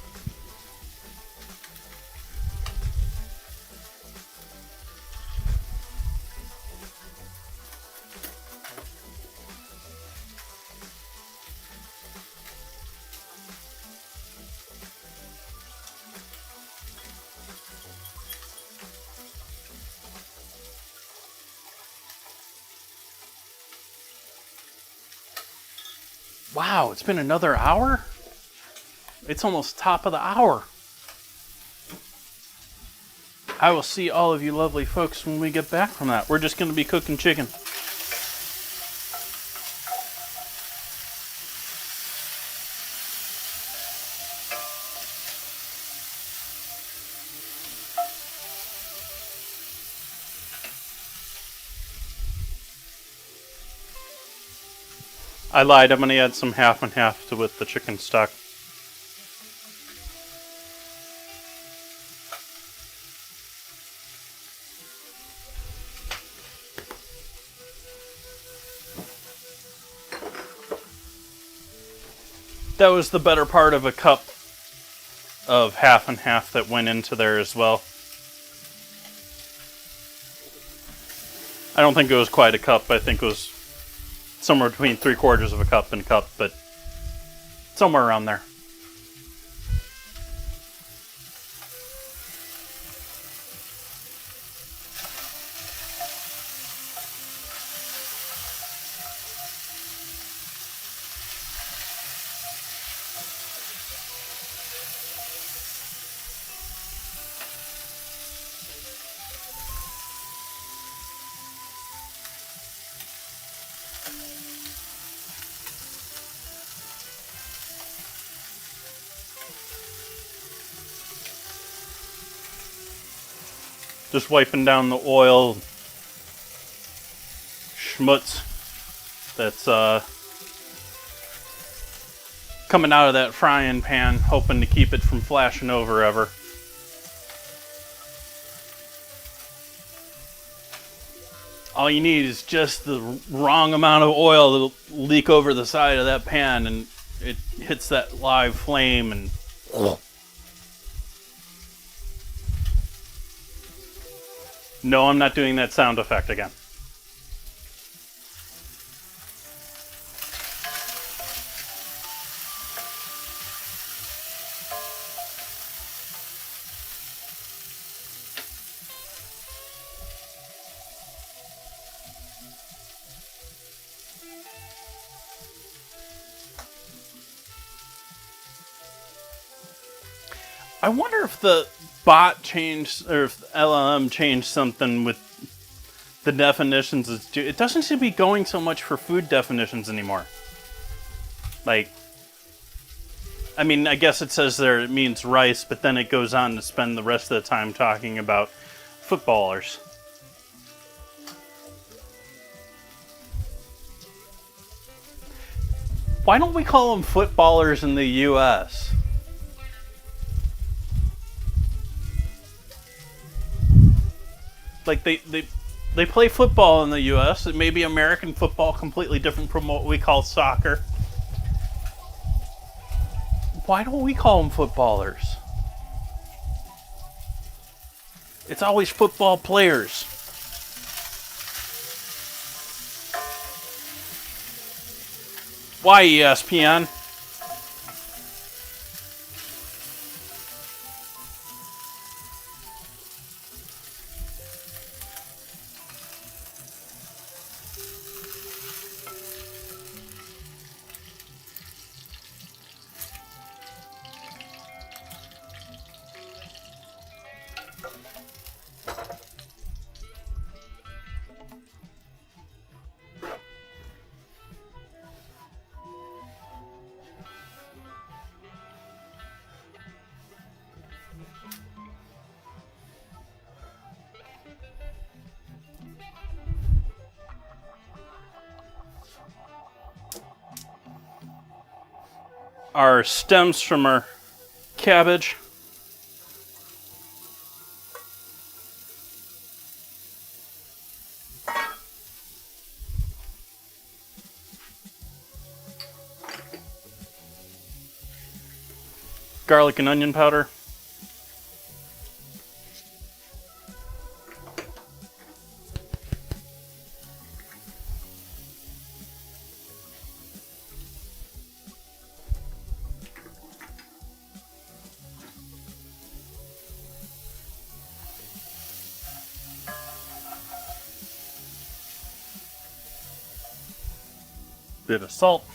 Wow, it's been another hour? It's almost top of the hour. I will see all of you lovely folks when we get back from that. We're just going to be cooking chicken. I lied, I'm going to add some half and half to with the chicken stock. That was the better part of a cup of half and half that went into there as well. I don't think it was quite a cup. I think it was somewhere between 3/4 of a cup and a cup, but somewhere around there. Just wiping down the oil, schmutz that's coming out of that frying pan, hoping to keep it from flashing over ever. All you need is just the wrong amount of oil to leak over the side of that pan, and it hits that live flame and... No, I'm not doing that sound effect again. I wonder if the bot changed, or if LLM changed something with the definitions. It doesn't seem to be going so much for food definitions anymore. Like, I mean, I guess it says there it means rice, but then it goes on to spend the rest of the time talking about footballers. Why don't we call them footballers in the U.S.? Like, they play football in the U.S. It may be American football, completely different from what we call soccer. Why don't we call them footballers? It's always football players. Why, ESPN? Our stems from our cabbage. Garlic and onion powder. Bit of salt.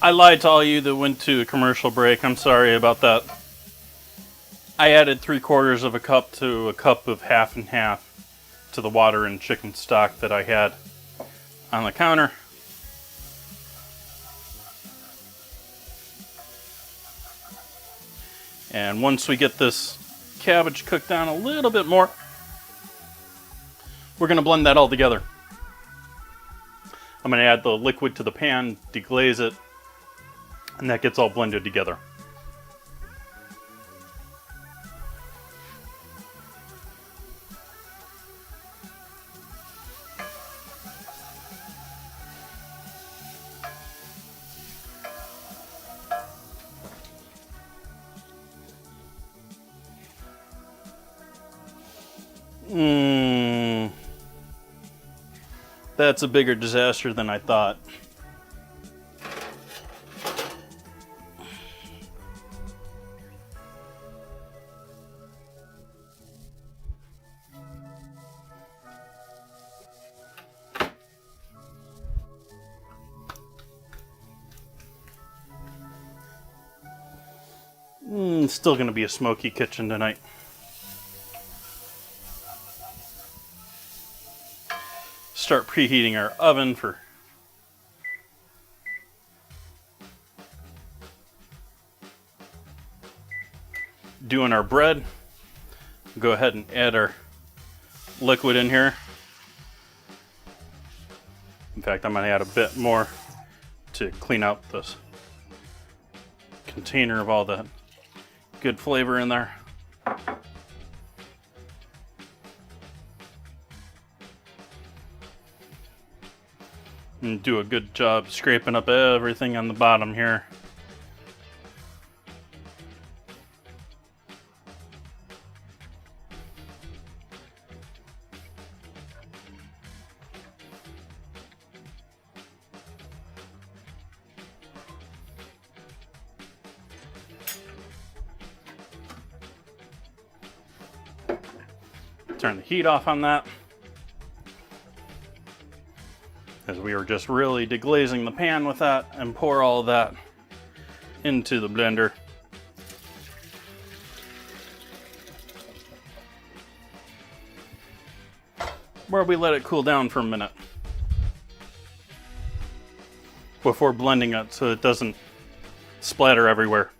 I lied to all you that went to a commercial break. I'm sorry about that. I added 3/4 of a cup to a cup of half and half to the water and chicken stock that I had on the counter. And once we get this cabbage cooked down a little bit more, we're going to blend that all together. I'm going to add the liquid to the pan, deglaze it, and that gets all blended together. That's a bigger disaster than I thought. Still gonna be a smoky kitchen tonight. Start preheating our oven for doing our bread. Go ahead and add our liquid in here. In fact, I'm going to add a bit more to clean out this container of all that good flavor in there. And do a good job scraping up everything on the bottom here. Turn the heat off on that, as we were just really deglazing the pan with that, and pour all of that into the blender. Where we let it cool down for a minute before blending it so it doesn't splatter everywhere.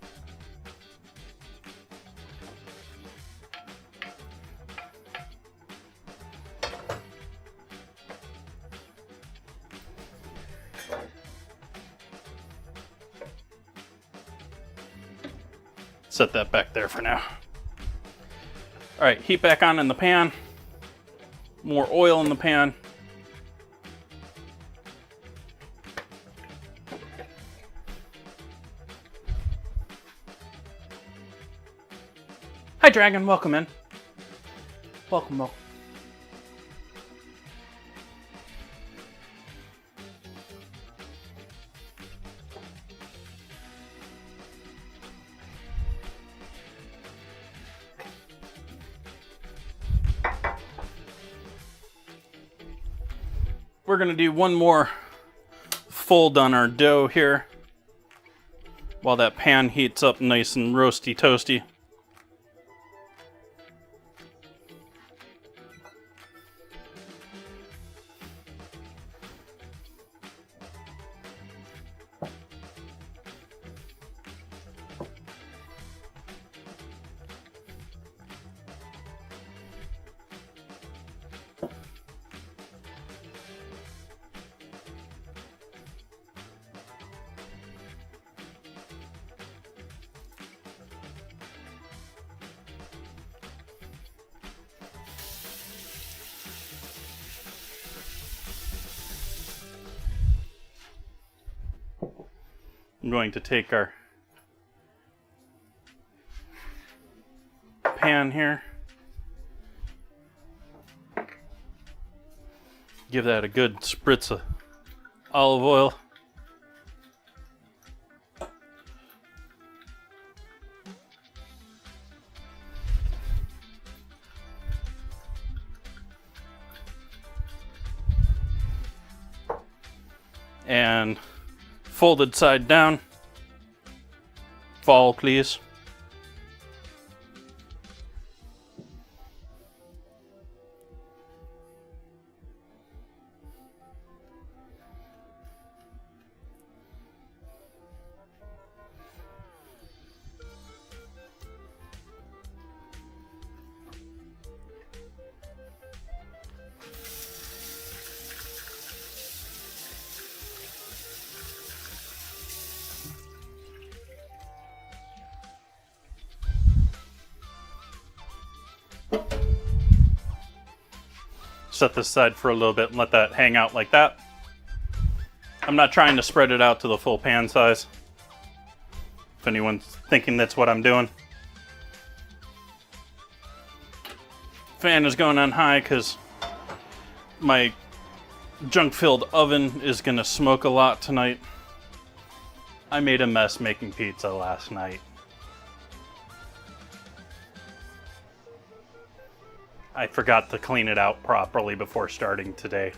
Set that back there for now. All right, heat back on in the pan. More oil in the pan. Hi, Dragon. Welcome in. Welcome, welcome. We're going to do one more fold on our dough here while that pan heats up nice and roasty toasty. I'm going to take our pan here, give that a good spritz of olive oil. And folded side down. Fall, please. Set this aside for a little bit and let that hang out like that. I'm not trying to spread it out to the full pan size, if anyone's thinking that's what I'm doing. Fan is going on high because my junk-filled oven is going to smoke a lot tonight. I made a mess making pizza last night. I forgot to clean it out properly before starting today.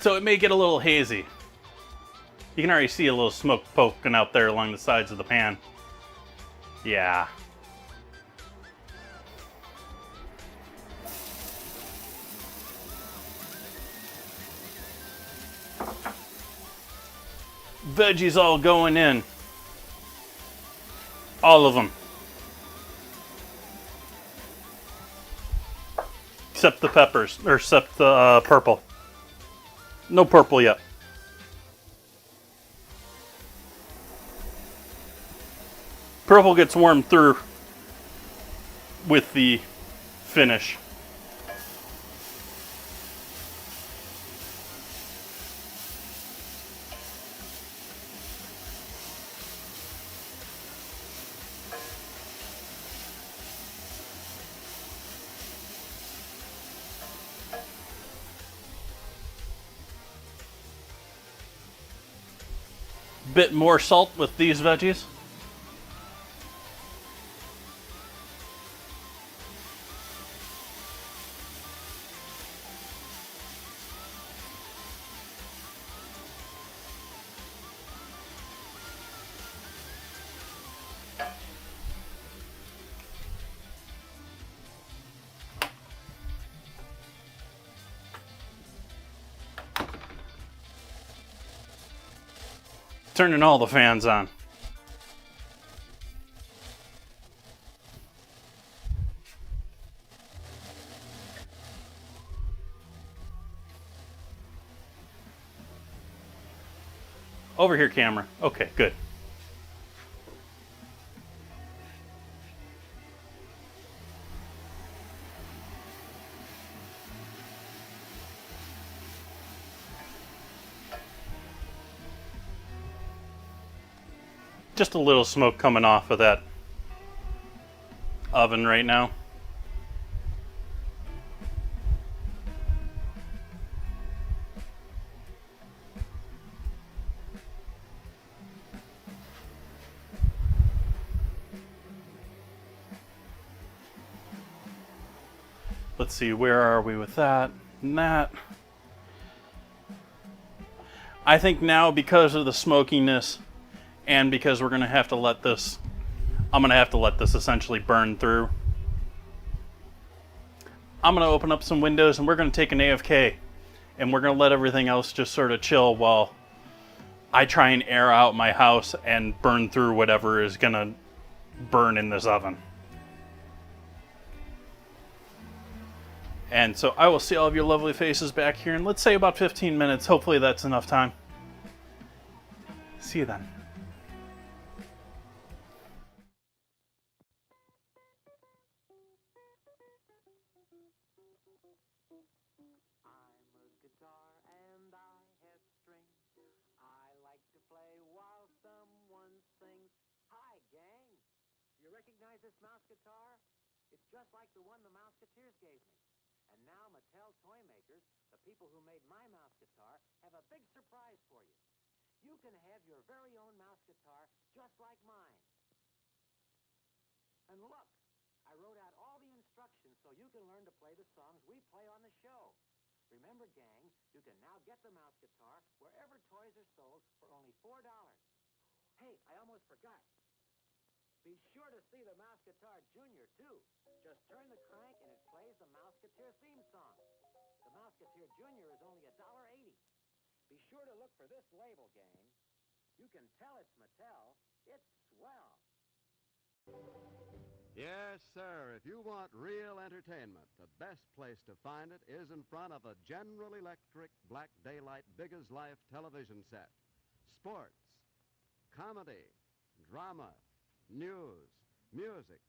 So it may get a little hazy. You can already see a little smoke poking out there along the sides of the pan. Yeah. Veggies all going in. All of them. Except the peppers, or except the purple. No purple yet. Purple gets warmed through with the finish. Bit more salt with these veggies. Turning all the fans on. Over here, camera. Okay, good. Just a little smoke coming off of that oven right now. Let's see, where are we with that and that? I think now, because of the smokiness and because we're going to have to let this, I'm going to have to let this essentially burn through. I'm going to open up some windows and we're going to take an AFK and we're going to let everything else just sort of chill while I try and air out my house and burn through whatever is going to burn in this oven. And so I will see all of your lovely faces back here in, let's say, about 15 minutes. Hopefully that's enough time. See you then. Recognize this mouse guitar? It's just like the one the Mouseketeers gave me. And now Mattel Toy Makers, the people who made my mouse guitar, have a big surprise for you. You can have your very own mouse guitar just like mine. And look, I wrote out all the instructions so you can learn to play the songs we play on the show. Remember, gang, you can now get the mouse guitar wherever toys are sold for only $4. Hey, I almost forgot. Be sure to see the Mousketeer Junior, too. Just turn the crank and it plays the Mousketeer theme song. The Mousketeer Junior is only $1.80. Be sure to look for this label, gang. You can tell it's Mattel. It's swell. Yes, sir. If you want real entertainment, the best place to find it is in front of a General Electric Black Daylight Big-as-Life television set. Sports, comedy, drama, news, music.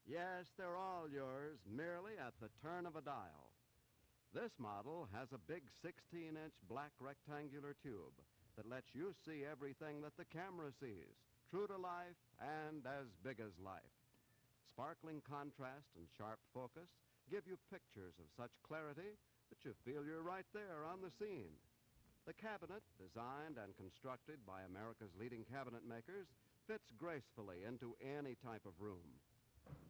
Yes, they're all yours, merely at the turn of a dial. This model has a big 16-inch black rectangular tube that lets you see everything that the camera sees, true to life and as big as life. Sparkling contrast and sharp focus give you pictures of such clarity that you feel you're right there on the scene. The cabinet, designed and constructed by America's leading cabinet makers, fits gracefully into any type of room.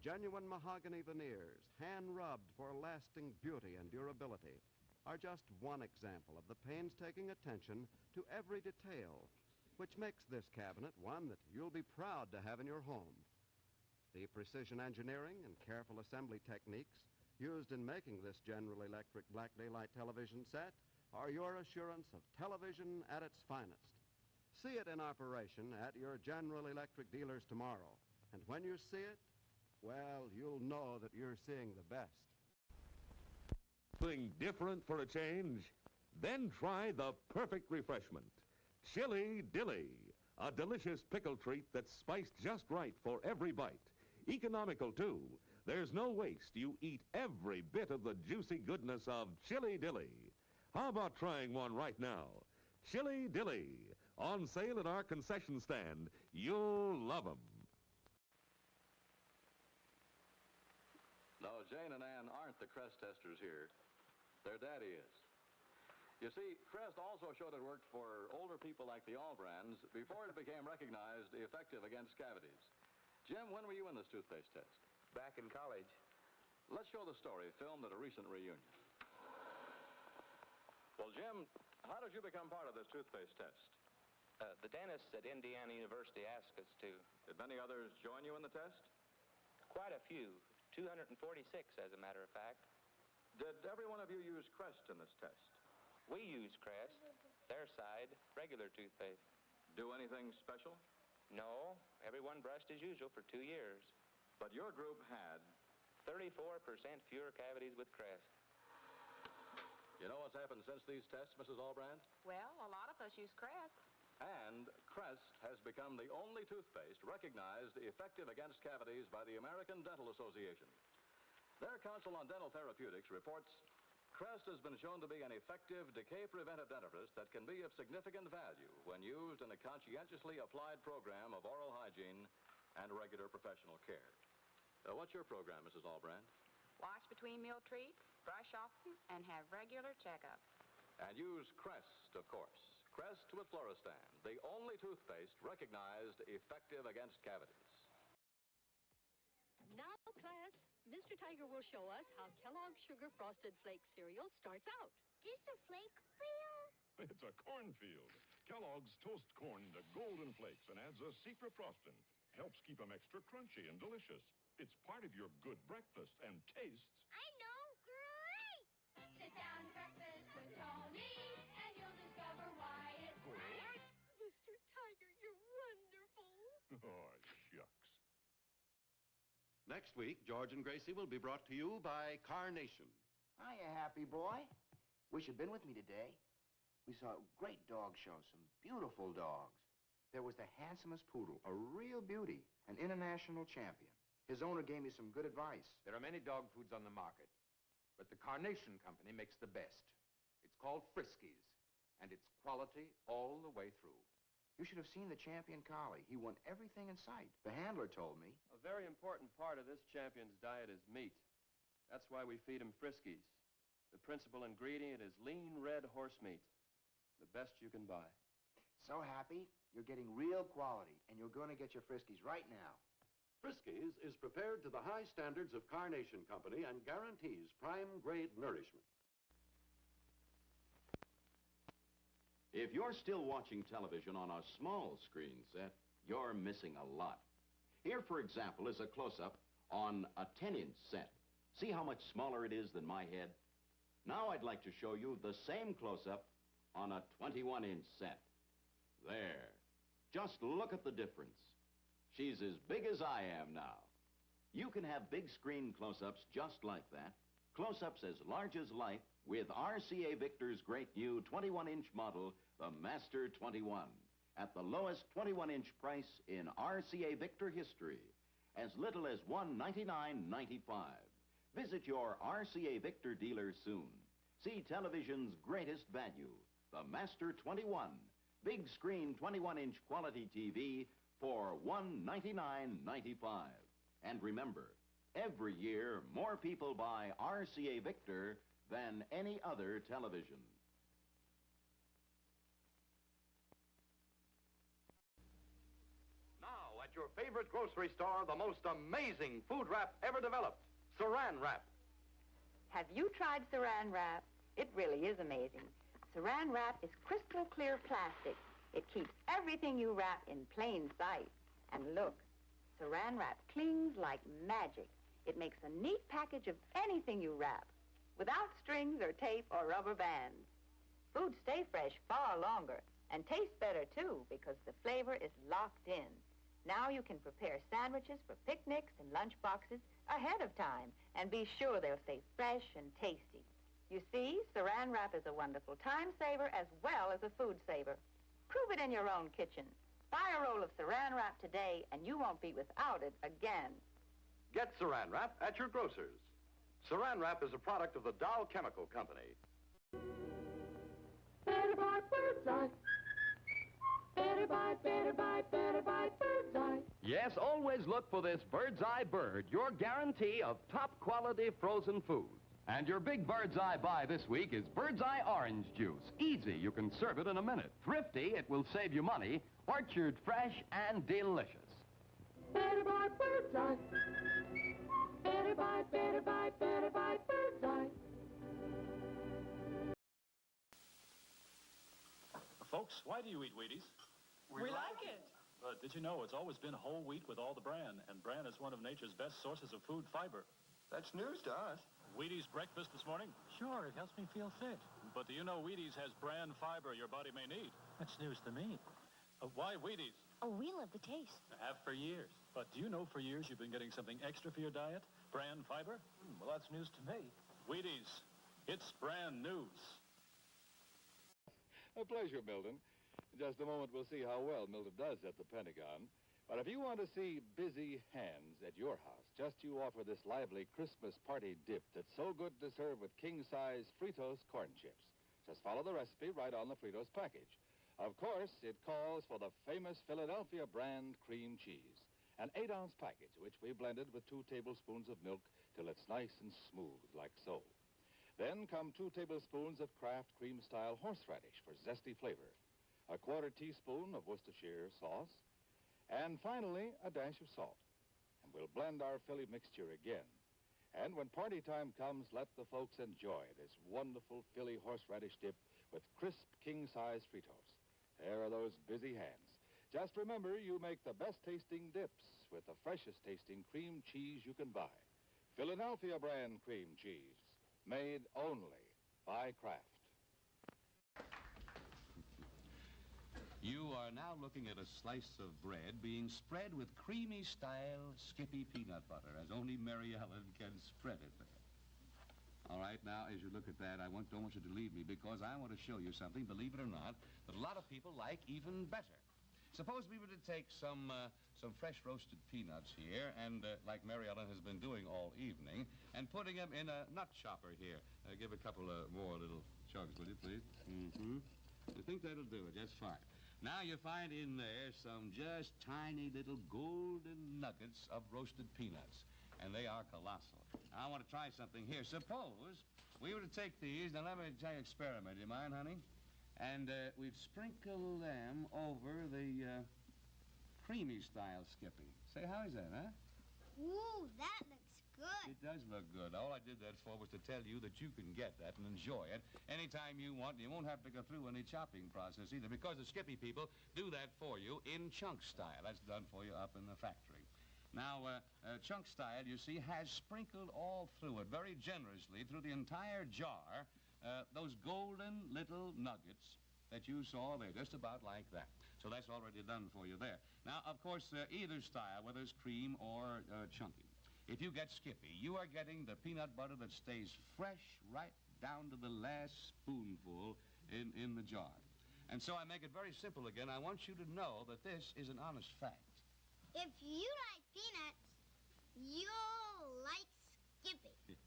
Genuine mahogany veneers, hand-rubbed for lasting beauty and durability, are just one example of the painstaking attention to every detail, which makes this cabinet one that you'll be proud to have in your home. The precision engineering and careful assembly techniques used in making this General Electric Black Daylight television set are your assurance of television at its finest. See it in operation at your General Electric dealers tomorrow. And when you see it, well, you'll know that you're seeing the best. Something different for a change? Then try the perfect refreshment, Chili Dilly, a delicious pickle treat that's spiced just right for every bite. Economical, too. There's no waste. You eat every bit of the juicy goodness of Chili Dilly. How about trying one right now? Chili Dilly, on sale at our concession stand. You'll love 'em. No, Jane and Ann aren't the Crest testers here. Their daddy is. You see, Crest also showed it worked for older people like the Allbrands before it became recognized effective against cavities. Jim, when were you in this toothpaste test? Back in college. Let's show the story filmed at a recent reunion. Well, Jim, how did you become part of this toothpaste test? The dentists at Indiana University asked us to. Did many others join you in the test? Quite a few. 246, as a matter of fact. Did every one of you use Crest in this test? We use Crest. Their side, regular toothpaste. Do anything special? No, everyone brushed as usual for 2 years. But your group had 34% fewer cavities with Crest. You know what's happened since these tests, Mrs. Allbrand? Well, a lot of us use Crest. And Crest has become the only toothpaste recognized effective against cavities by the American Dental Association. Their Council on Dental Therapeutics reports Crest has been shown to be an effective decay-preventive dentifrice that can be of significant value when used in a conscientiously applied program of oral hygiene and regular professional care. What's your program, Mrs. Allbrand? Wash between meal treats, brush often, and have regular checkups. And use Crest, of course. Crest with Fluorestan, the only toothpaste recognized effective against cavities. Now, class, Mr. Tiger will show us how Kellogg's Sugar Frosted Flakes cereal starts out. Just a flake field? It's a cornfield. Kellogg's toasts corn into golden flakes and adds a secret frosting. Helps keep them extra crunchy and delicious. It's part of your good breakfast and tastes. I know, great! Sit down to breakfast with Tony, and you'll discover why it's great. Mr. Tiger, you're wonderful. Oh, shucks. Next week, George and Gracie will be brought to you by Carnation. Hiya, happy boy. Wish you'd been with me today. We saw a great dog show, some beautiful dogs. There was the handsomest poodle, a real beauty, an international champion. His owner gave me some good advice. There are many dog foods on the market, but the Carnation Company makes the best. It's called Friskies, and it's quality all the way through. You should have seen the champion collie. He won everything in sight. The handler told me. A very important part of this champion's diet is meat. That's why we feed him Friskies. The principal ingredient is lean red horse meat, the best you can buy. So happy, you're getting real quality, and you're going to get your Friskies right now. Friskies is prepared to the high standards of Carnation Company and guarantees prime-grade nourishment. If you're still watching television on a small screen set, you're missing a lot. Here, for example, is a close-up on a 10-inch set. See how much smaller it is than my head? Now I'd like to show you the same close-up on a 21-inch set. There. Just look at the difference. She's as big as I am now. You can have big screen close-ups just like that. Close-ups as large as life with RCA Victor's great new 21-inch model, the Master 21. At the lowest 21-inch price in RCA Victor history. As little as $199.95. Visit your RCA Victor dealer soon. See television's greatest value, the Master 21. Big screen 21-inch quality TV for $199.95. And remember, every year more people buy RCA Victor than any other television. Now, at your favorite grocery store, the most amazing food wrap ever developed, Saran Wrap. Have you tried Saran Wrap? It really is amazing. Saran Wrap is crystal clear plastic. It keeps everything you wrap in plain sight. And look, Saran Wrap clings like magic. It makes a neat package of anything you wrap, without strings or tape or rubber bands. Foods stay fresh far longer and taste better, too, because the flavor is locked in. Now you can prepare sandwiches for picnics and lunch boxes ahead of time and be sure they'll stay fresh and tasty. You see, Saran Wrap is a wonderful time saver as well as a food saver. Prove it in your own kitchen. Buy a roll of Saran Wrap today and you won't be without it again. Get Saran Wrap at your grocer's. Saran Wrap is a product of the Dow Chemical Company. Better buy Bird's Eye. Better buy, better buy, better buy Bird's Eye. Yes, always look for this Bird's Eye Bird, your guarantee of top-quality frozen food. And your big Bird's Eye buy this week is Bird's Eye Orange Juice. Easy, you can serve it in a minute. Thrifty, it will save you money. Orchard fresh and delicious. Better buy Bird's Eye. Better buy, better buy, better buy Bird's Eye. Folks, why do you eat Wheaties? We like it. But did you know it's always been whole wheat with all the bran, and bran is one of nature's best sources of food fiber. That's news to us. Wheaties breakfast this morning? Sure, it helps me feel fit. But do you know Wheaties has bran fiber your body may need? That's news to me. Why Wheaties? Oh, we love the taste. Have for years. But do you know for years you've been getting something extra for your diet? Bran fiber? Well, that's news to me. Wheaties. It's brand news. A pleasure, Milton. In just a moment, we'll see how well Milton does at the Pentagon. But if you want to see busy hands at your house, just you offer this lively Christmas party dip that's so good to serve with king-size Fritos corn chips. Just follow the recipe right on the Fritos package. Of course, it calls for the famous Philadelphia brand cream cheese, an 8-ounce package, which we blended with 2 tablespoons of milk till it's nice and smooth, like so. Then come 2 tablespoons of Kraft cream-style horseradish for zesty flavor, a 1/4 teaspoon of Worcestershire sauce, and finally, a dash of salt. And we'll blend our Philly mixture again. And when party time comes, let the folks enjoy this wonderful Philly horseradish dip with crisp king-size Fritos. There are those busy hands. Just remember, you make the best-tasting dips with the freshest-tasting cream cheese you can buy. Philadelphia brand cream cheese, made only by Kraft. You are now looking at a slice of bread being spread with creamy-style Skippy peanut butter, as only Mary Ellen can spread it. All right, now, as you look at that, don't want you to leave me, because I want to show you something, believe it or not, that a lot of people like even better. Suppose we were to take some fresh roasted peanuts here, and like Mary Ellen has been doing all evening, and putting them in a nut chopper here. Give a couple more little chugs, will you, please? Mm-hmm. I think that'll do it just fine. Now you find in there some just tiny little golden nuggets of roasted peanuts, and they are colossal. Now, I want to try something here. Suppose we were to take these, now let me try an experiment, do you mind, honey? And we'd sprinkle them over the creamy-style Skippy. Say, how is that, huh? Ooh, that looks good. It does look good. All I did that for was to tell you that you can get that and enjoy it anytime you want. You won't have to go through any chopping process either, because the Skippy people do that for you in chunk style. That's done for you up in the factory. Now, chunk style, you see, has sprinkled all through it very generously through the entire jar those golden little nuggets that you saw there, just about like that. So that's already done for you there. Now, of course, either style, whether it's cream or chunky, if you get Skippy, you are getting the peanut butter that stays fresh right down to the last spoonful in the jar. And so I make it very simple again. I want you to know that this is an honest fact. If you like peanuts, you'll like Skippy.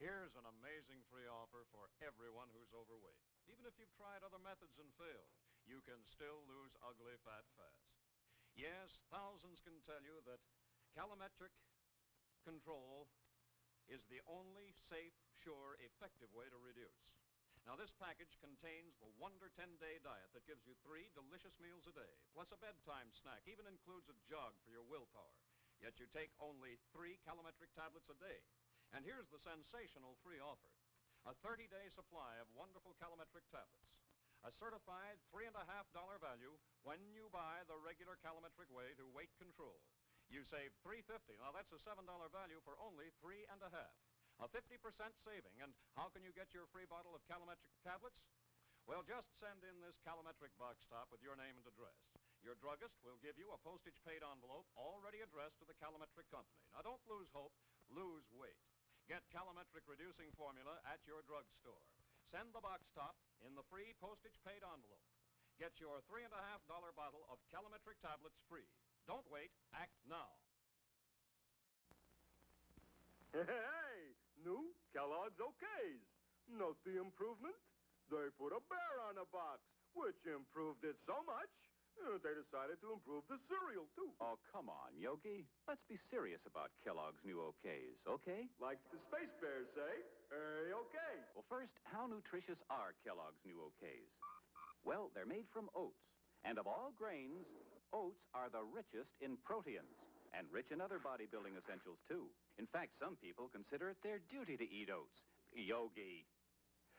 Here's an amazing free offer for everyone who's overweight. Even if you've tried other methods and failed, you can still lose ugly fat fast. Yes, thousands can tell you that calometric control is the only safe, sure, effective way to reduce. Now, this package contains the Wonder 10-Day Diet that gives you 3 delicious meals a day, plus a bedtime snack, even includes a jog for your willpower. Yet you take only 3 calometric tablets a day. And here's the sensational free offer. A 30-day supply of wonderful calometric tablets. A certified $3.50 value when you buy the regular calometric way to weight control. You save $3.50. Now, that's a $7 value for only $3.50. A 50% saving. And how can you get your free bottle of calometric tablets? Well, just send in this calometric box top with your name and address. Your druggist will give you a postage-paid envelope already addressed to the calometric company. Now, don't lose hope. Lose weight. Get calometric reducing formula at your drugstore. Send the box top in the free postage-paid envelope. Get your $3.50 bottle of calometric tablets free. Don't wait. Act now. Hey, new Kellogg's OKs. Note the improvement? They put a bear on the box, which improved it so much, they decided to improve the cereal, too. Oh, come on, Yogi. Let's be serious about Kellogg's new OKs, okay? Like the Space Bears say, okay. Well, first, how nutritious are Kellogg's new OKs? Well, they're made from oats. And of all grains, oats are the richest in proteins and rich in other bodybuilding essentials, too. In fact, some people consider it their duty to eat oats. Yogi.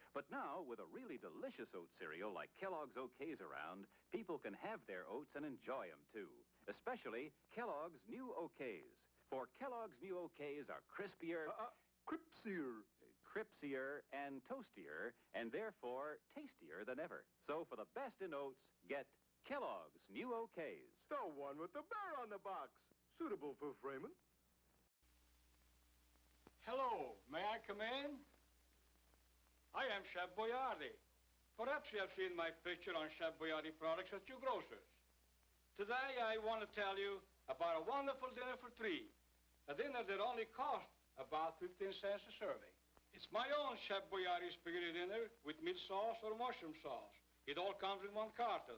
But now, with a really delicious oat cereal like Kellogg's OKs around, people can have their oats and enjoy them, too. Especially Kellogg's new OKs. For Kellogg's new OKs are crispier... Cripsier and toastier, and therefore tastier than ever. So for the best in oats, get Kellogg's new OKs. The one with the bear on the box. Suitable for Freeman. Hello, may I come in? I am Chef Boyardee. Perhaps you have seen my picture on Chef Boyardee products at your grocer's. Today I want to tell you about a wonderful dinner for 3. A dinner that only costs about 15 cents a serving. It's my own Chef Boyardee spaghetti dinner with meat sauce or mushroom sauce. It all comes in one carton.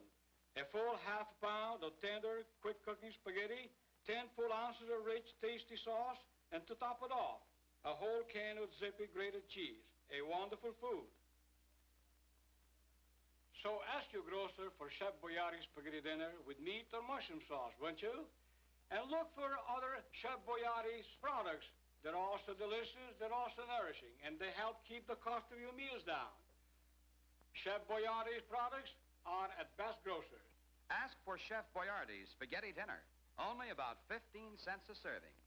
A full half pound of tender, quick-cooking spaghetti, 10 full ounces of rich, tasty sauce, and to top it off, a whole can of zippy grated cheese. A wonderful food. So ask your grocer for Chef Boyardee spaghetti dinner with meat or mushroom sauce, won't you? And look for other Chef Boyardee products. They're also delicious, they're also nourishing, and they help keep the cost of your meals down. Chef Boyardee's products are at best grocers. Ask for Chef Boyardee's spaghetti dinner. Only about 15 cents a serving.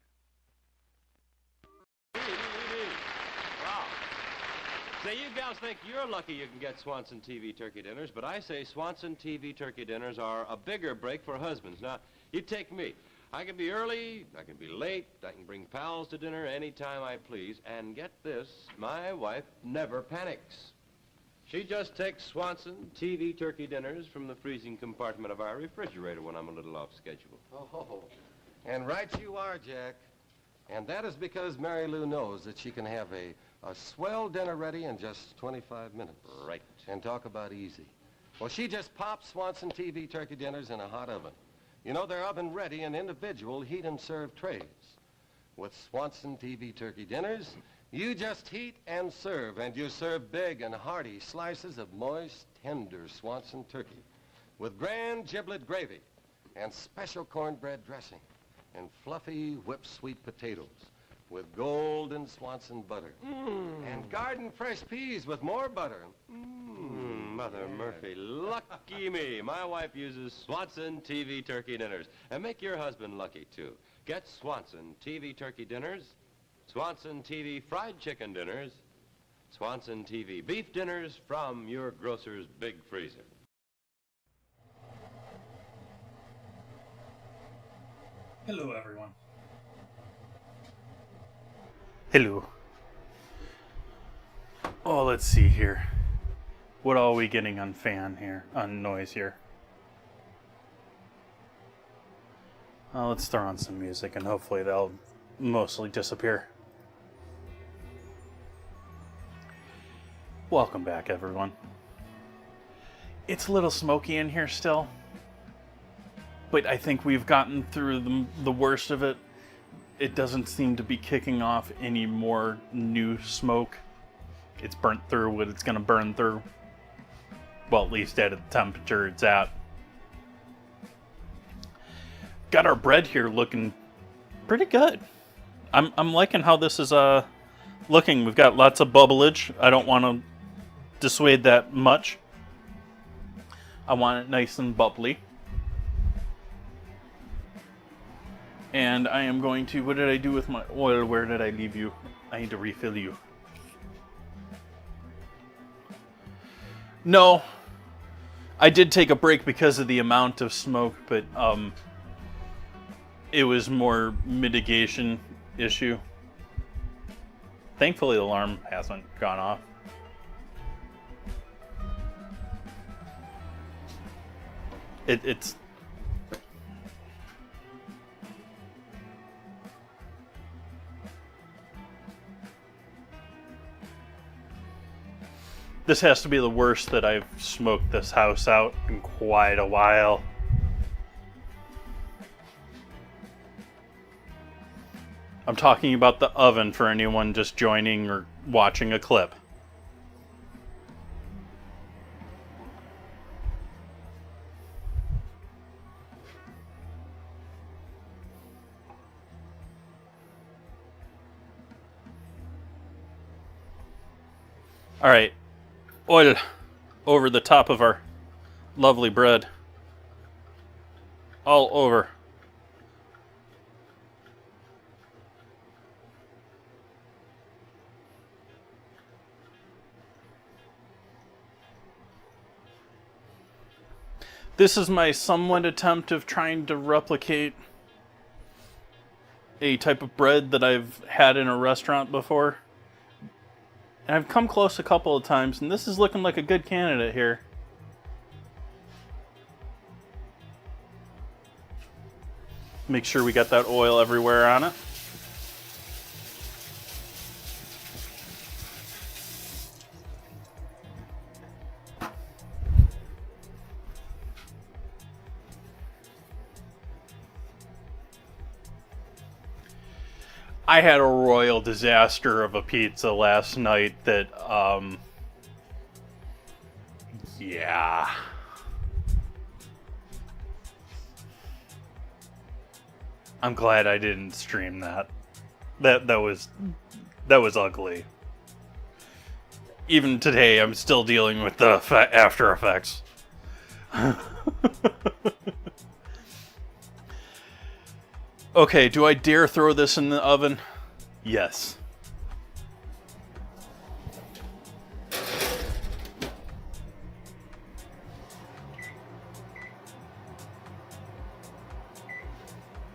Wow. Say, you gals think you're lucky you can get Swanson TV turkey dinners, but I say Swanson TV turkey dinners are a bigger break for husbands. Now, you take me. I can be early, I can be late, I can bring pals to dinner anytime I please, and get this, my wife never panics. She just takes Swanson TV turkey dinners from the freezing compartment of our refrigerator when I'm a little off schedule. Oh, and right you are, Jack. And that is because Mary Lou knows that she can have a swell dinner ready in just 25 minutes. Right. And talk about easy. Well, she just pops Swanson TV turkey dinners in a hot oven. You know, they're oven-ready in individual heat-and-serve trays. With Swanson TV turkey dinners, You just heat and serve, and you serve big and hearty slices of moist, tender Swanson turkey with grand giblet gravy and special cornbread dressing and fluffy whipped sweet potatoes with golden Swanson butter and garden fresh peas with more butter. Mother Murphy, lucky me. My wife uses Swanson TV turkey dinners. And make your husband lucky, too. Get Swanson TV turkey dinners, Swanson TV fried chicken dinners, Swanson TV beef dinners from your grocer's big freezer. Hello, everyone. Hello. Oh, let's see here. What are we getting on fan here, on noise here? Let's throw on some music and hopefully they'll mostly disappear. Welcome back, everyone. It's a little smoky in here still, but I think we've gotten through the worst of it. It doesn't seem to be kicking off any more new smoke. It's burnt through what it's going to burn through. Well, at least at the temperature it's at. Got our bread here looking pretty good. I'm liking how this is looking. We've got lots of bubblage. I don't want to dissuade that much. I want it nice and bubbly. And I am going to, what did I do with my oil? Where did I leave you? I need to refill you. No, I did take a break because of the amount of smoke, but it was more mitigation issue. Thankfully, the alarm hasn't gone off. It's this has to be the worst that I've smoked this house out in quite a while. I'm talking about the oven for anyone just joining or watching a clip. All right. Oil over the top of our lovely bread. All over. This is my somewhat attempt of trying to replicate a type of bread that I've had in a restaurant before. And I've come close a couple of times, and this is looking like a good candidate here. Make sure we got that oil everywhere on it. I had a royal disaster of a pizza last night that, yeah. I'm glad I didn't stream that. That was ugly. Even today, I'm still dealing with the after effects. Okay, do I dare throw this in the oven? Yes.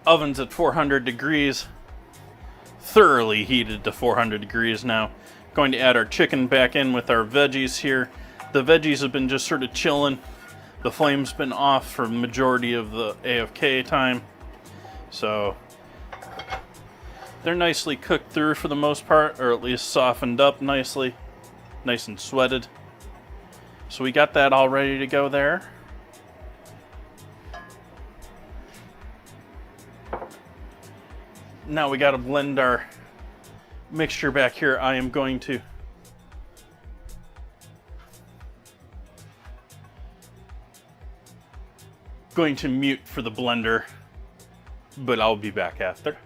Oven's at 400 degrees. Thoroughly heated to 400 degrees now. Going to add our chicken back in with our veggies here. The veggies have been just sort of chilling. The flame's been off for the majority of the AFK time. So they're nicely cooked through for the most part, or at least softened up nicely, nice and sweated. So we got that all ready to go there. Now we got to blend our mixture back here, I am going to mute for the blender, but I'll be back after.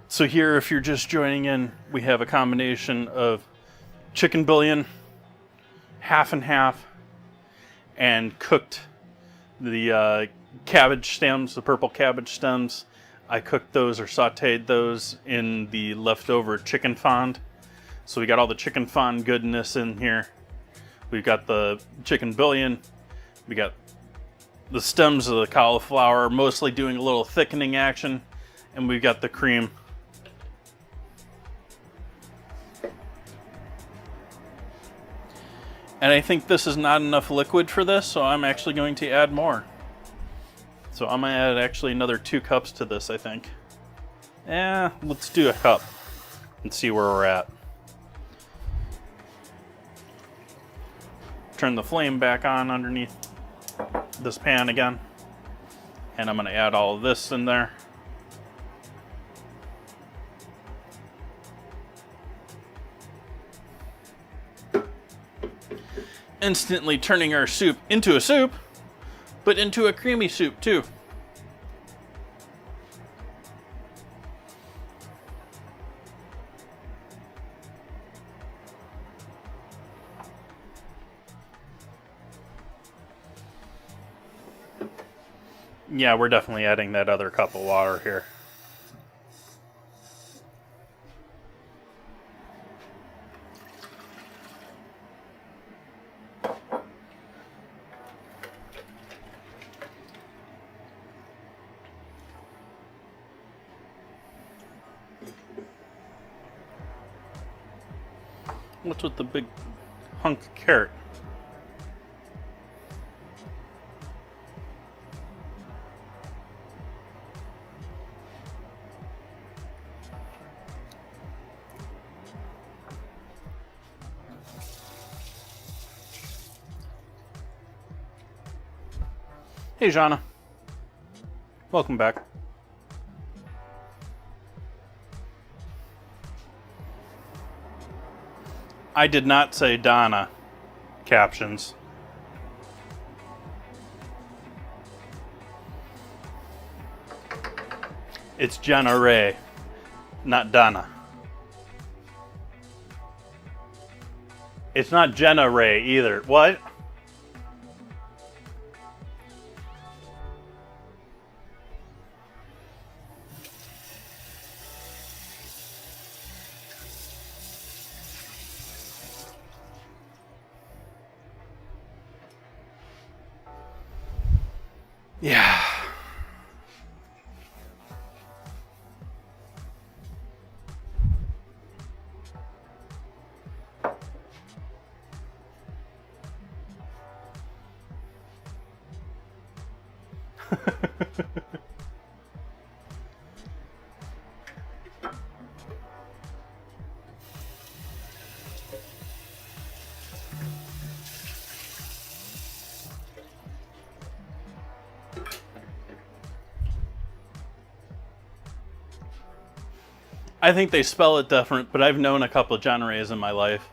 So here, if you're just joining in, we have a combination of chicken bouillon, half and half, and cooked the cabbage stems, the purple cabbage stems. I cooked those or sauteed those in the leftover chicken fond. So we got all the chicken fond goodness in here. We've got the chicken bouillon. We got the stems of the cauliflower, mostly doing a little thickening action. And we've got the cream. And I think this is not enough liquid for this, so I'm actually going to add more. So I'm going to add actually another 2 cups to this, I think. Let's do a cup and see where we're at. Turn the flame back on underneath this pan again. And I'm going to add all of this in there. Instantly turning our soup into a soup, but into a creamy soup too. Yeah, we're definitely adding that other cup of water here. What's with the big hunk of carrot? Hey, Jana. Welcome back. I did not say Donna captions. It's Jenna Ray, not Donna. It's not Jenna Ray either. What? Yeah. I think they spell it different, but I've known a couple of John Rays in my life.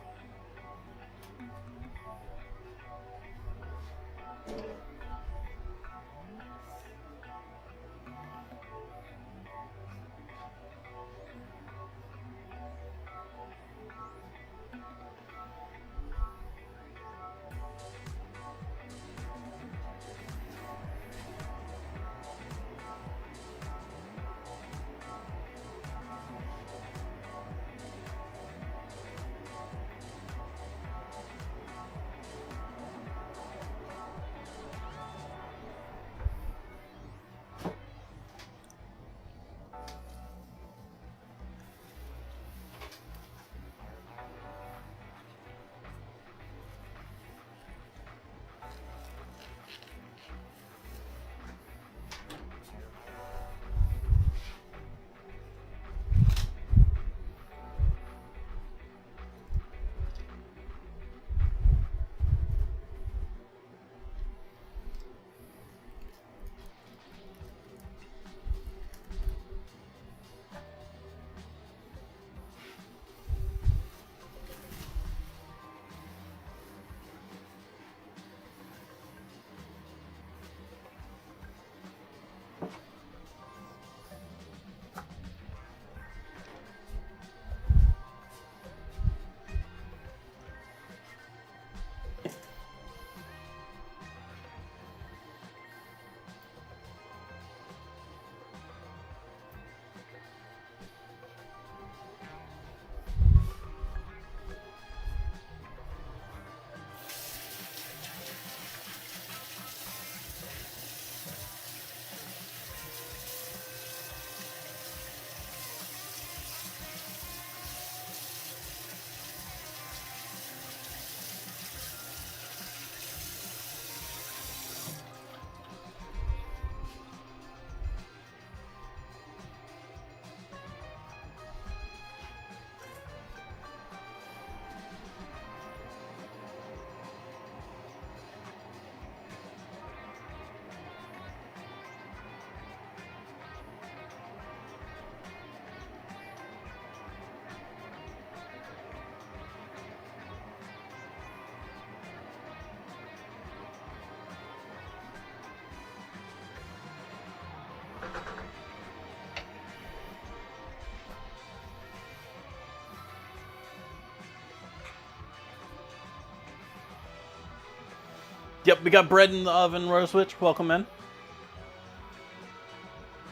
Yep, we got bread in the oven, Rosewitch. Welcome in.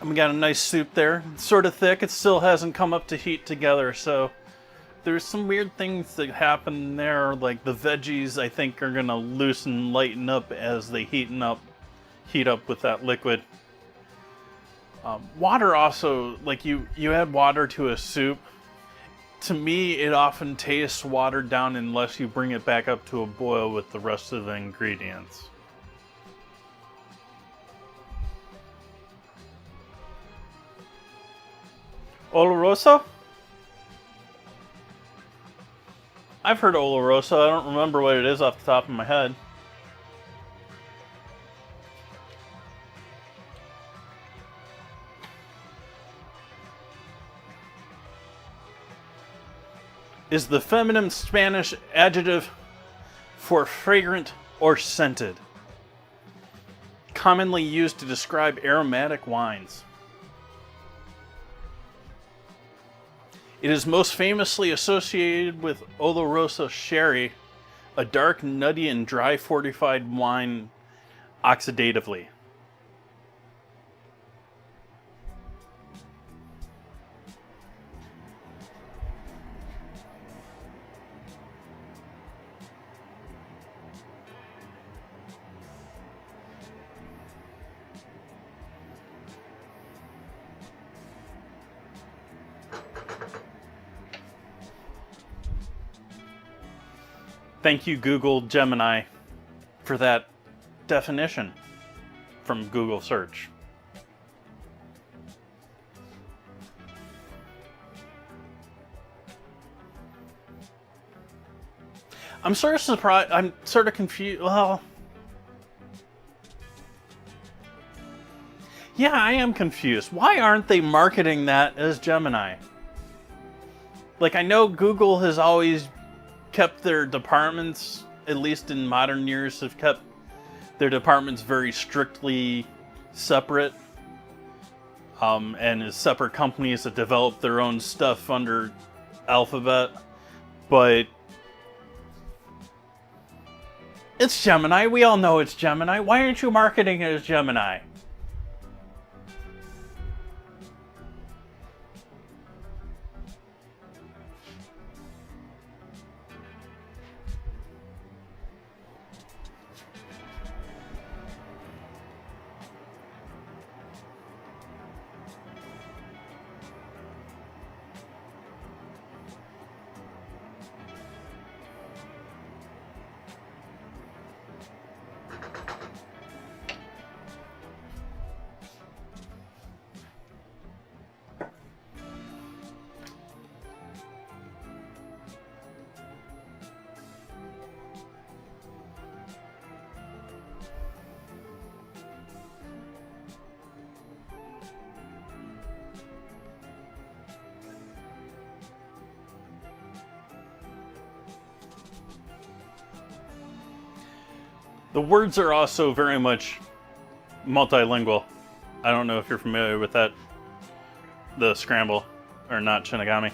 And we got a nice soup there. It's sort of thick. It still hasn't come up to heat together, so there's some weird things that happen there. Like the veggies, I think, are gonna loosen, lighten up as they heat up with that liquid. Water also, like you add water to a soup. To me, it often tastes watered down unless you bring it back up to a boil with the rest of the ingredients. Oloroso? I've heard Oloroso. I don't remember what it is off the top of my head. Is the feminine Spanish adjective for fragrant or scented, commonly used to describe aromatic wines. It is most famously associated with Oloroso sherry, a dark, nutty, and dry fortified wine oxidatively. Thank you, Google Gemini, for that definition from Google search. I'm sort of surprised. I'm sort of confused. Well, yeah, I am confused. Why aren't they marketing that as Gemini? Like, I know Google has always kept their departments, at least in modern years, have kept their departments very strictly separate, and as separate companies that develop their own stuff under Alphabet, but it's Gemini. We all know it's Gemini. Why aren't you marketing it as Gemini? The words are also very much multilingual. I don't know if you're familiar with that, the scramble, or not Shinigami.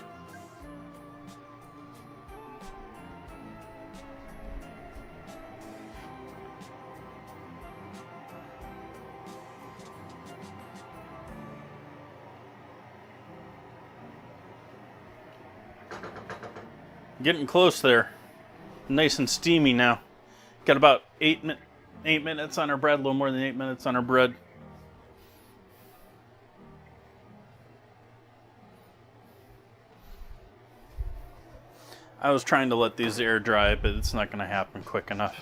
Getting close there. Nice and steamy now. Got about 8 minutes on our bread, a little more than 8 minutes on our bread. I was trying to let these air dry, but it's not going to happen quick enough.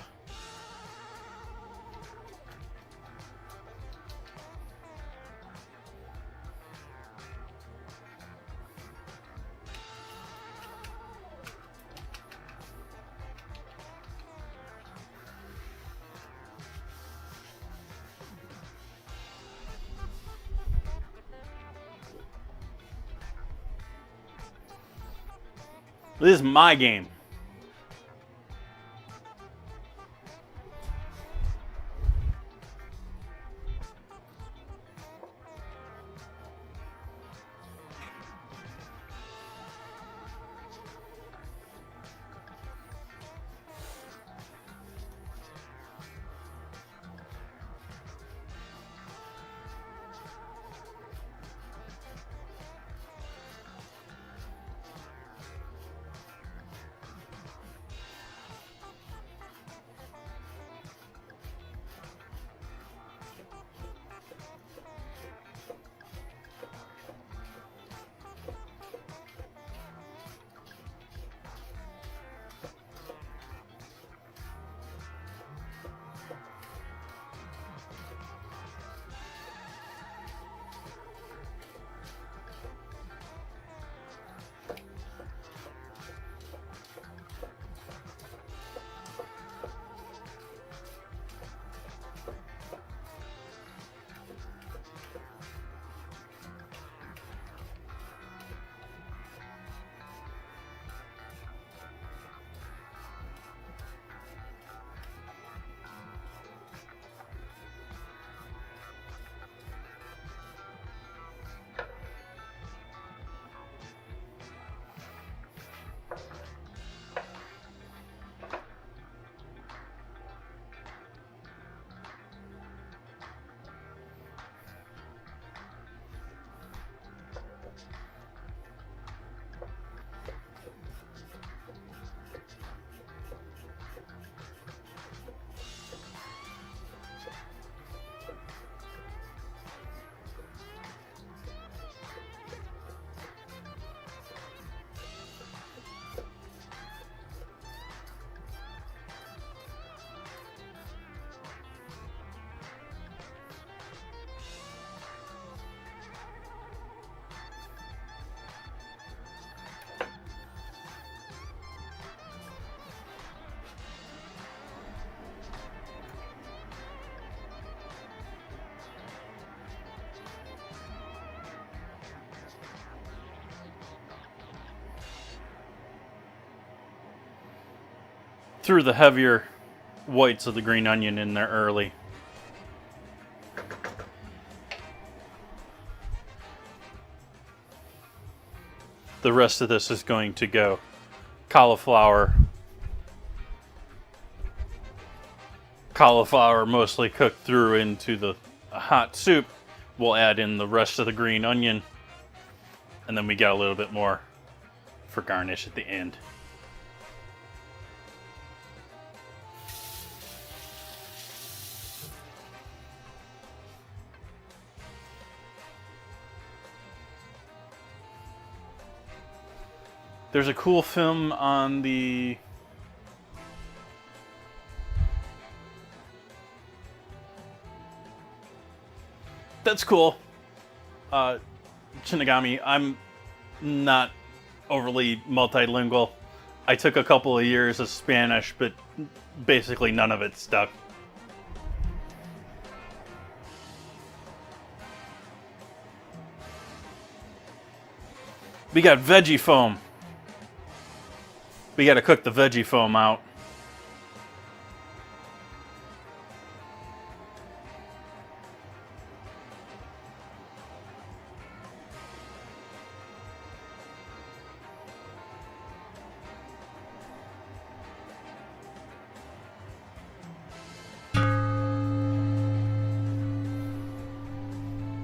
This is my game. threw the heavier whites of the green onion in there early. The rest of this is going to go cauliflower. Cauliflower mostly cooked through into the hot soup. We'll add in the rest of the green onion. And then we got a little bit more for garnish at the end. There's a cool film on the that's cool. Shinigami, I'm not overly multilingual. I took a couple of years of Spanish, but basically none of it stuck. We got veggie foam. We got to cook the veggie foam out.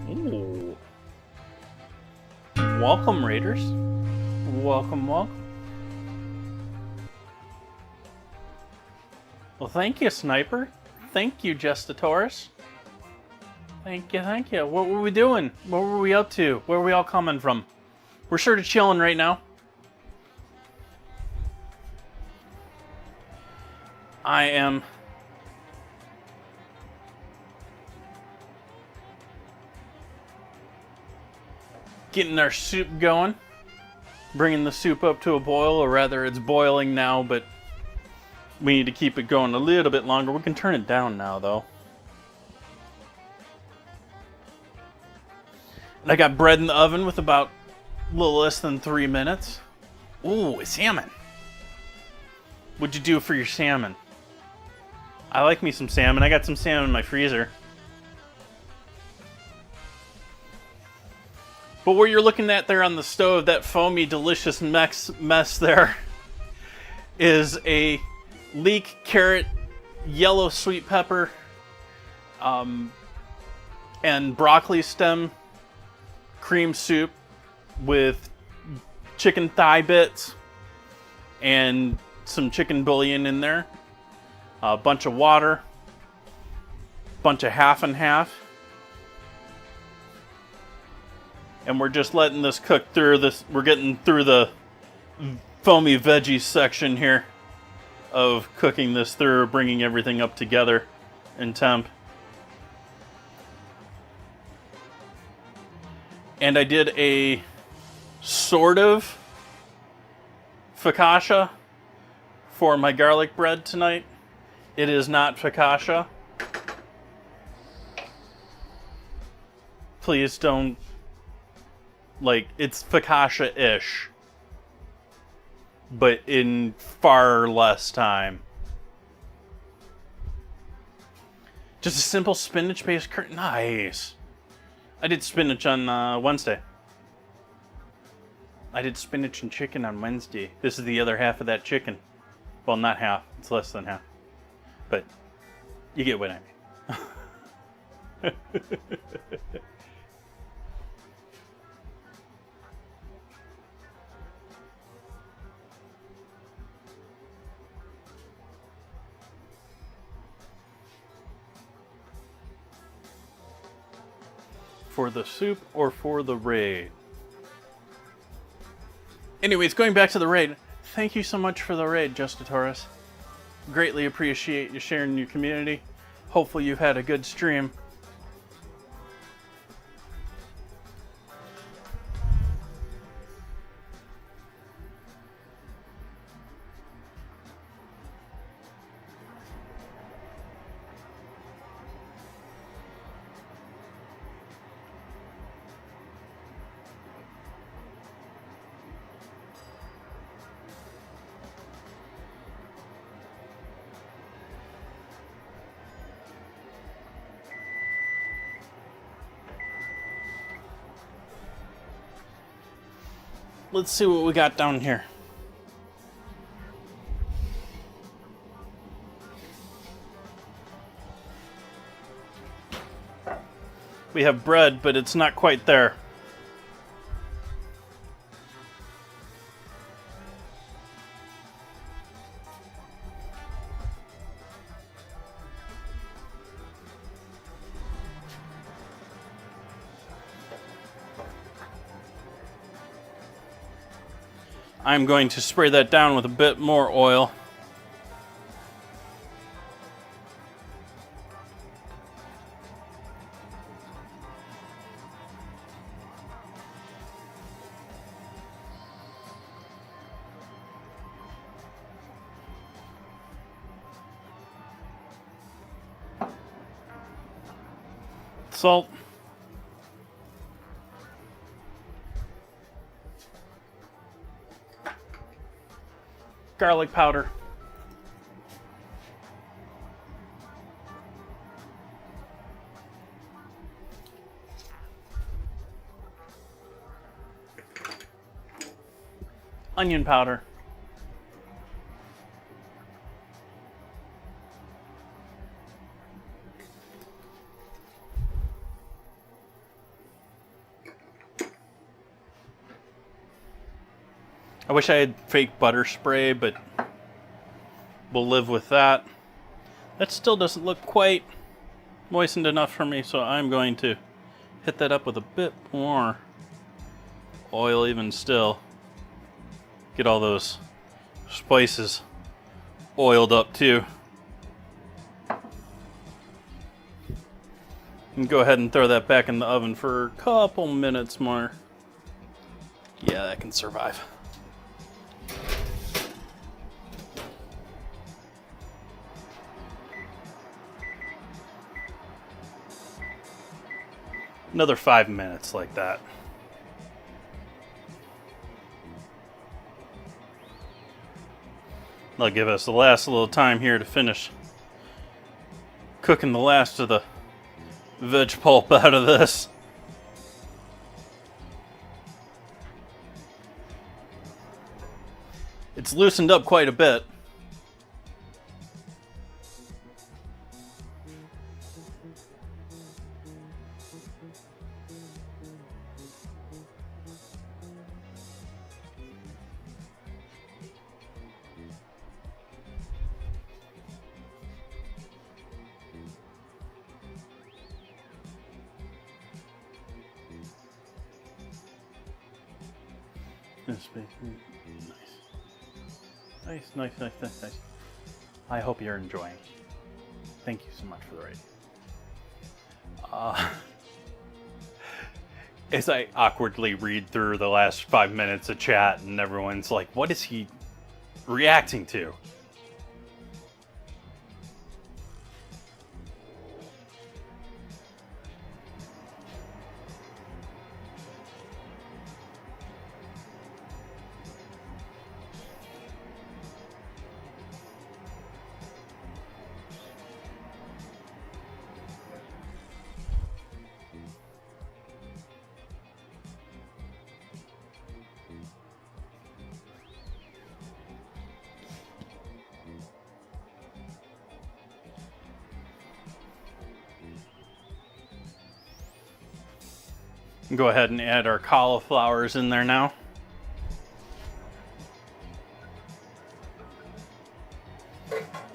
Ooh. Welcome, Raiders. Welcome, welcome. Well, thank you, Sniper. Thank you, Justatoris. Thank you, thank you. What were we doing? What were we up to? Where are we all coming from? We're sort of chilling right now. I am getting our soup going. Bringing the soup up to a boil, or rather it's boiling now, but we need to keep it going a little bit longer. We can turn it down now, though. And I got bread in the oven with about a little less than 3 minutes. Ooh, salmon. What'd you do for your salmon? I like me some salmon. I got some salmon in my freezer. But what you're looking at there on the stove, that foamy, delicious mess there, is a leek, carrot, yellow sweet pepper, and broccoli stem cream soup with chicken thigh bits and some chicken bouillon in there. A bunch of water, bunch of half and half. And we're just letting this cook through this. We're getting through the foamy veggies section here of cooking this through, bringing everything up together in temp. And I did a sort of focaccia for my garlic bread tonight. It is not focaccia. Please don't, like, it's focaccia-ish, but in far less time. Just a simple spinach-based curry. Nice. I did spinach on Wednesday. I did spinach and chicken on Wednesday. This is the other half of that chicken. Well, not half. It's less than half. But you get what I mean. For the soup or for the raid? Anyways, going back to the raid, thank you so much for the raid, Justatoris. Greatly appreciate you sharing your community. Hopefully you've had a good stream. let's see what we got down here. We have bread, but it's not quite there. I'm going to spray that down with a bit more oil. Salt. Garlic powder. Onion powder. I wish I had fake butter spray, but we'll live with that. That still doesn't look quite moistened enough for me, so I'm going to hit that up with a bit more oil even still. Get all those spices oiled up too. And go ahead and throw that back in the oven for a couple minutes more. Yeah, that can survive. Another 5 minutes like that. That'll give us the last little time here to finish cooking the last of the veg pulp out of this. It's loosened up quite a bit. Nice. Nice. I hope you're enjoying. Thank you so much for the rating. As I awkwardly read through the last 5 minutes of chat and everyone's like, what is he reacting to? Go ahead and add our cauliflowers in there now.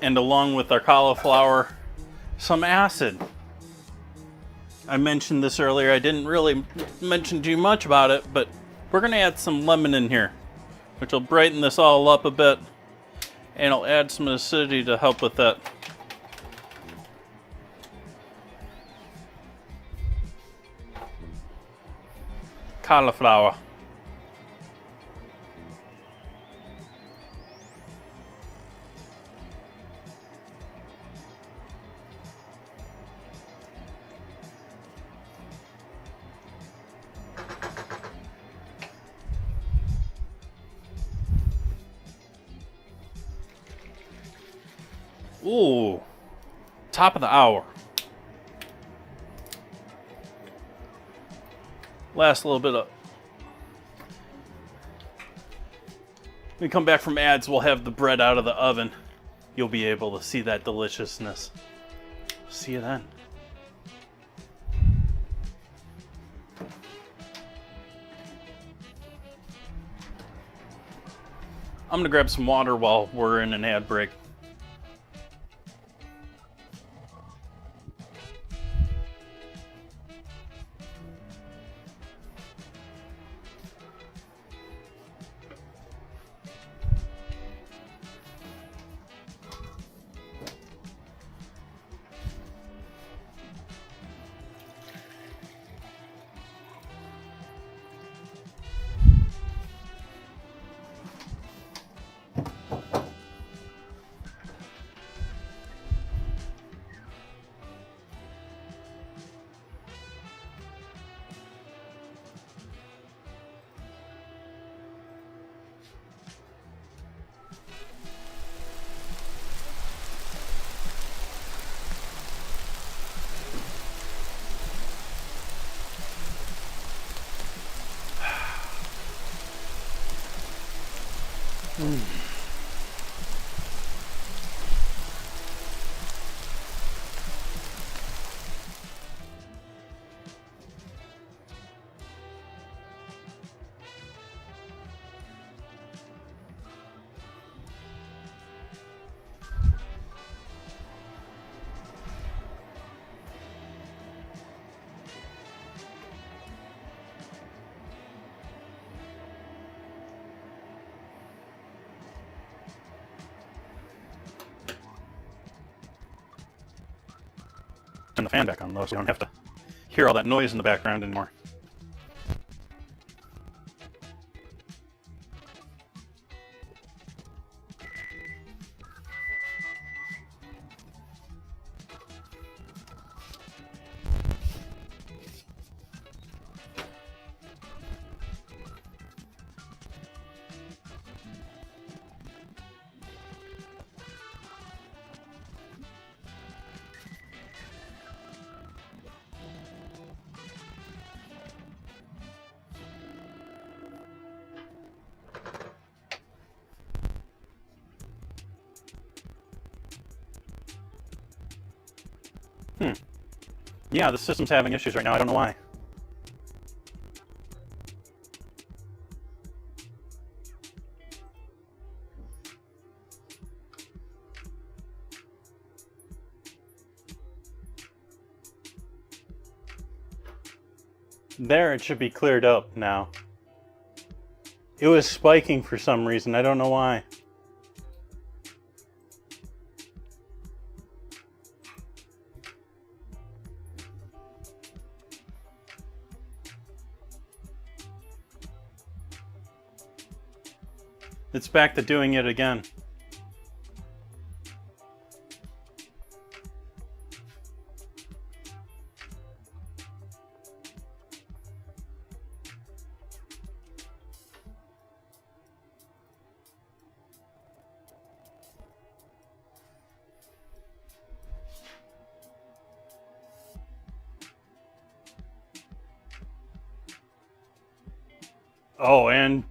And along with our cauliflower, some acid. I mentioned this earlier. I didn't really mention too much about it, but we're going to add some lemon in here, which will brighten this all up a bit, and it'll add some acidity to help with that. Cauliflower. Ooh, top of the hour. Last little bit of When we come back from ads, we'll have the bread out of the oven. You'll be able to see that deliciousness. See you then. I'm gonna grab some water while we're in an ad break. Turn the fan back on though, so you don't have to hear all that noise in the background anymore. Yeah, the system's having issues right now. I don't know why. There, it should be cleared up now. It was spiking for some reason. I don't know why. It's back to doing it again. Oh, and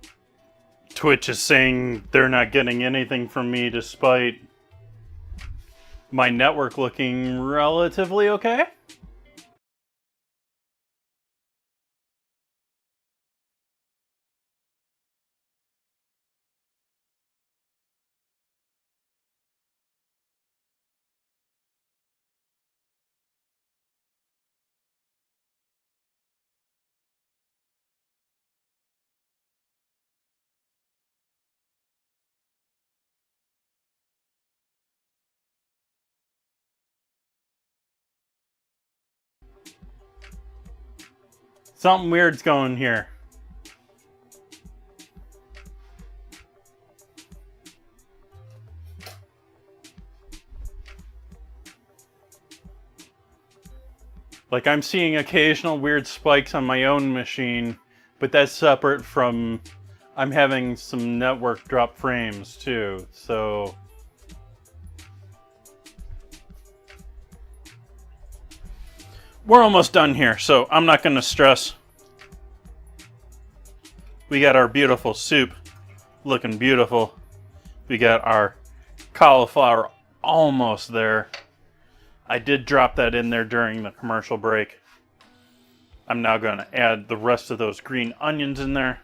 Twitch is saying they're not getting anything from me despite my network looking relatively okay. Something weird's going here. Like, I'm seeing occasional weird spikes on my own machine, but that's separate from I'm having some network drop frames too, so we're almost done here, so I'm not going to stress. We got our beautiful soup looking beautiful. We got our cauliflower almost there. I did drop that in there during the commercial break. I'm now going to add the rest of those green onions in there.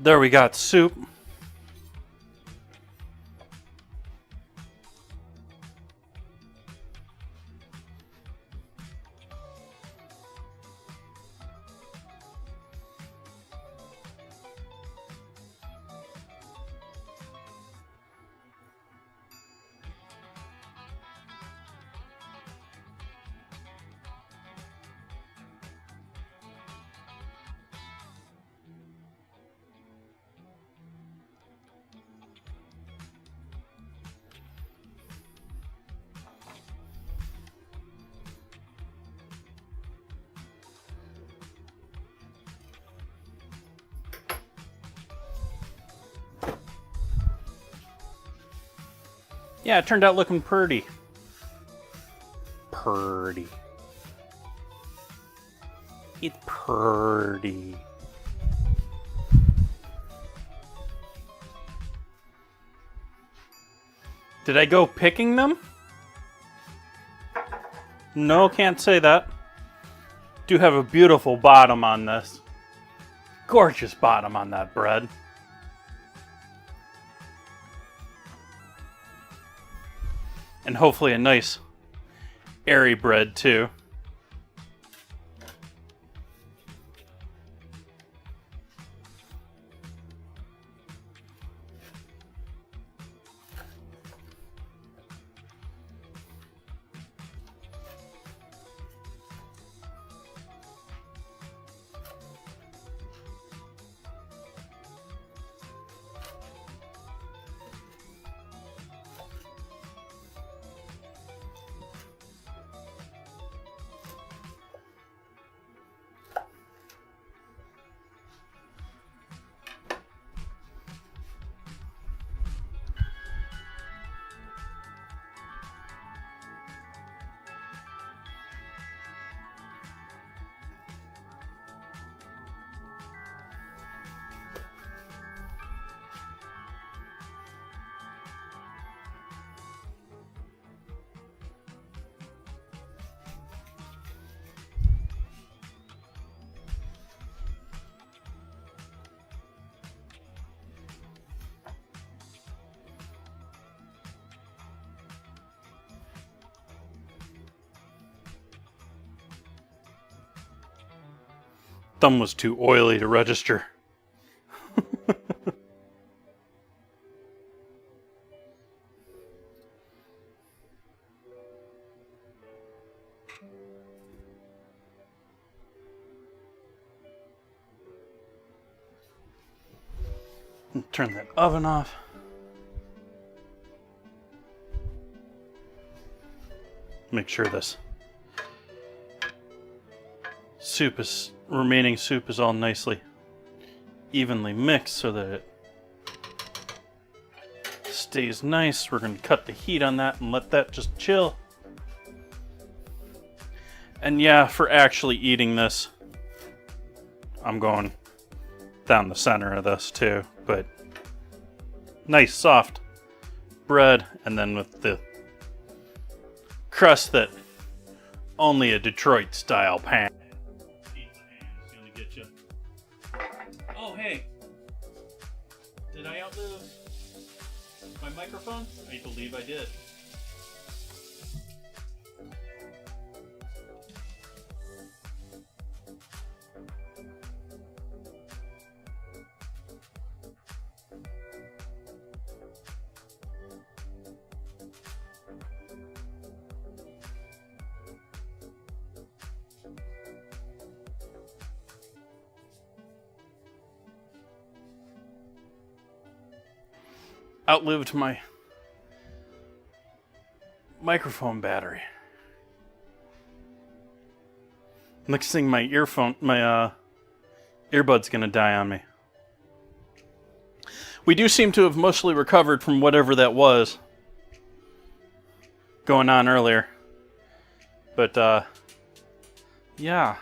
There we got soup. Yeah, it turned out looking pretty. Purdy. It's purdy. Did I go picking them? No, can't say that. Do have a beautiful bottom on this. Gorgeous bottom on that bread. And hopefully a nice airy bread too. Thumb was too oily to register. Turn that oven off. Make sure this remaining soup is all nicely evenly mixed so that it stays nice. We're going to cut the heat on that and let that just chill. And yeah, for actually eating this, I'm going down the center of this too, but nice soft bread, and then with the crust that only a Detroit style pan. Oh hey, did I outlive my microphone? I believe I did. Outlived my microphone battery. Next thing, my earbud's gonna die on me. We do seem to have mostly recovered from whatever that was going on earlier. But, yeah.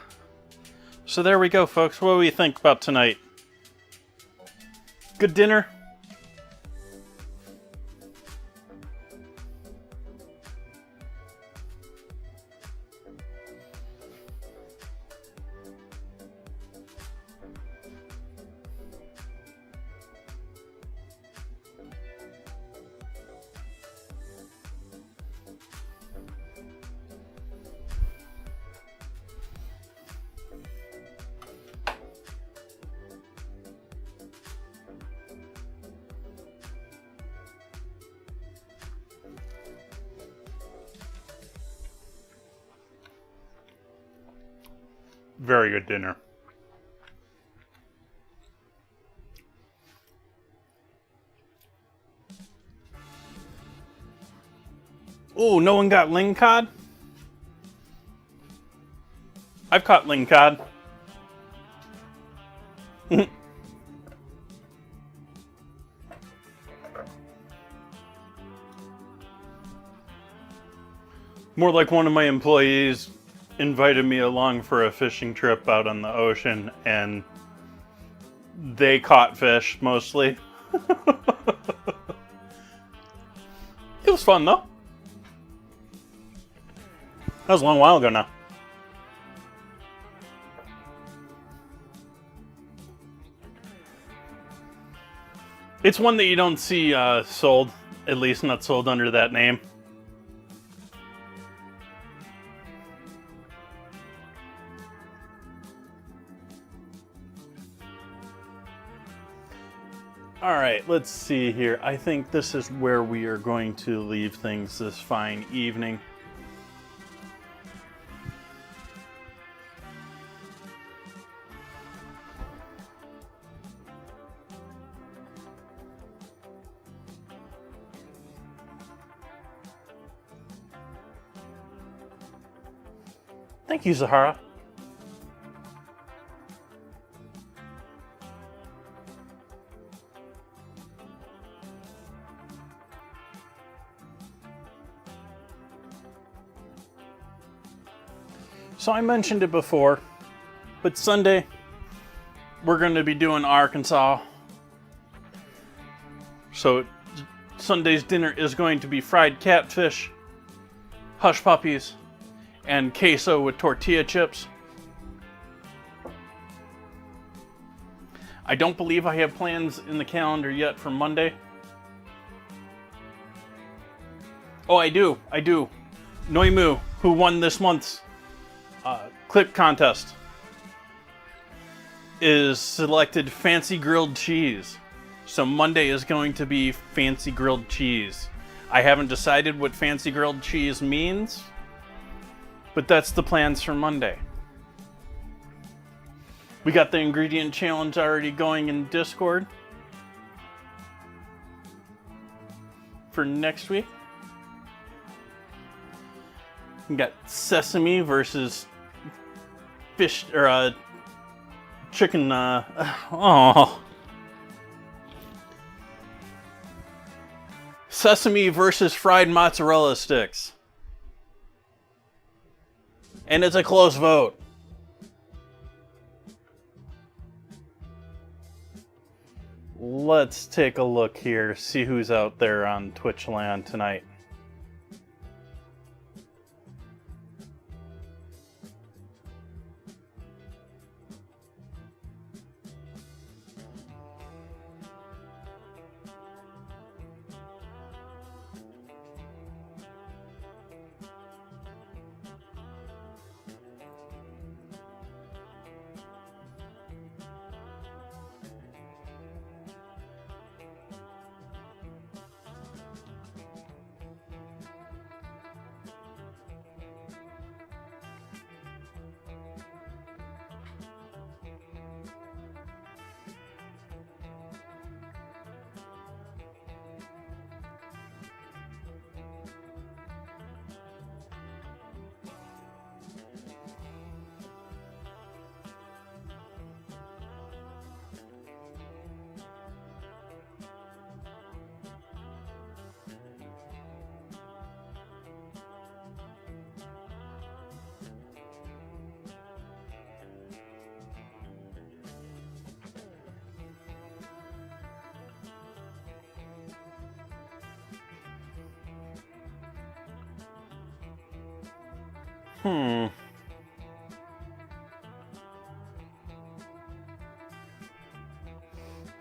So there we go, folks. What do we think about tonight? Good dinner? Very good dinner. Oh, no one got ling cod? I've caught ling cod. More like one of my employees invited me along for a fishing trip out on the ocean, and they caught fish mostly. It was fun though. That was a long while ago now. It's one that you don't see sold, at least not sold under that name. Alright, let's see here. I think this is where we are going to leave things this fine evening. Thank you, Zahara. So I mentioned it before, but Sunday we're going to be doing Arkansas. So Sunday's dinner is going to be fried catfish, hush puppies, and queso with tortilla chips. I don't believe I have plans in the calendar yet for Monday. Oh, I do. Noimu, who won this month's clip contest, is selected fancy grilled cheese. So Monday is going to be fancy grilled cheese. I haven't decided what fancy grilled cheese means, but that's the plans for Monday. We got the ingredient challenge already going in Discord. for next week. We got sesame versus fish or chicken. Sesame versus fried mozzarella sticks. And it's a close vote. Let's take a look here, see who's out there on Twitch land tonight.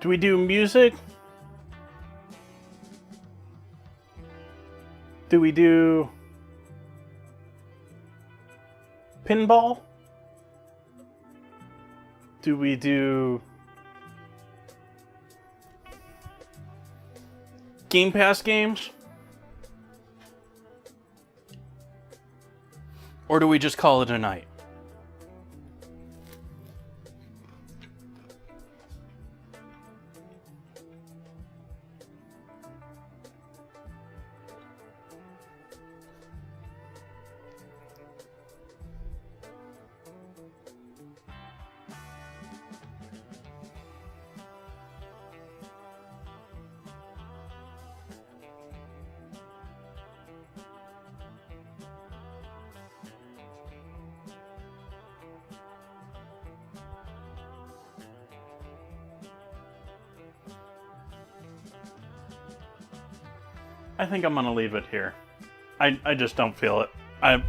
Do we do music? Do we do pinball? Do we do Game Pass games? Or do we just call it a night? I think I'm gonna leave it here. I just don't feel it. I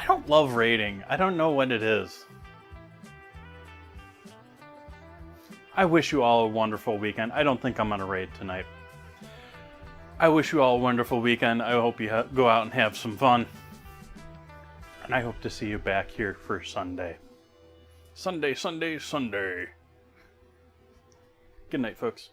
don't love raiding. I don't know what it is. I wish you all a wonderful weekend. I don't think I'm gonna raid tonight. I wish you all a wonderful weekend. I hope you go out and have some fun. And I hope to see you back here for Sunday. Sunday, Sunday, Sunday. Good night, folks.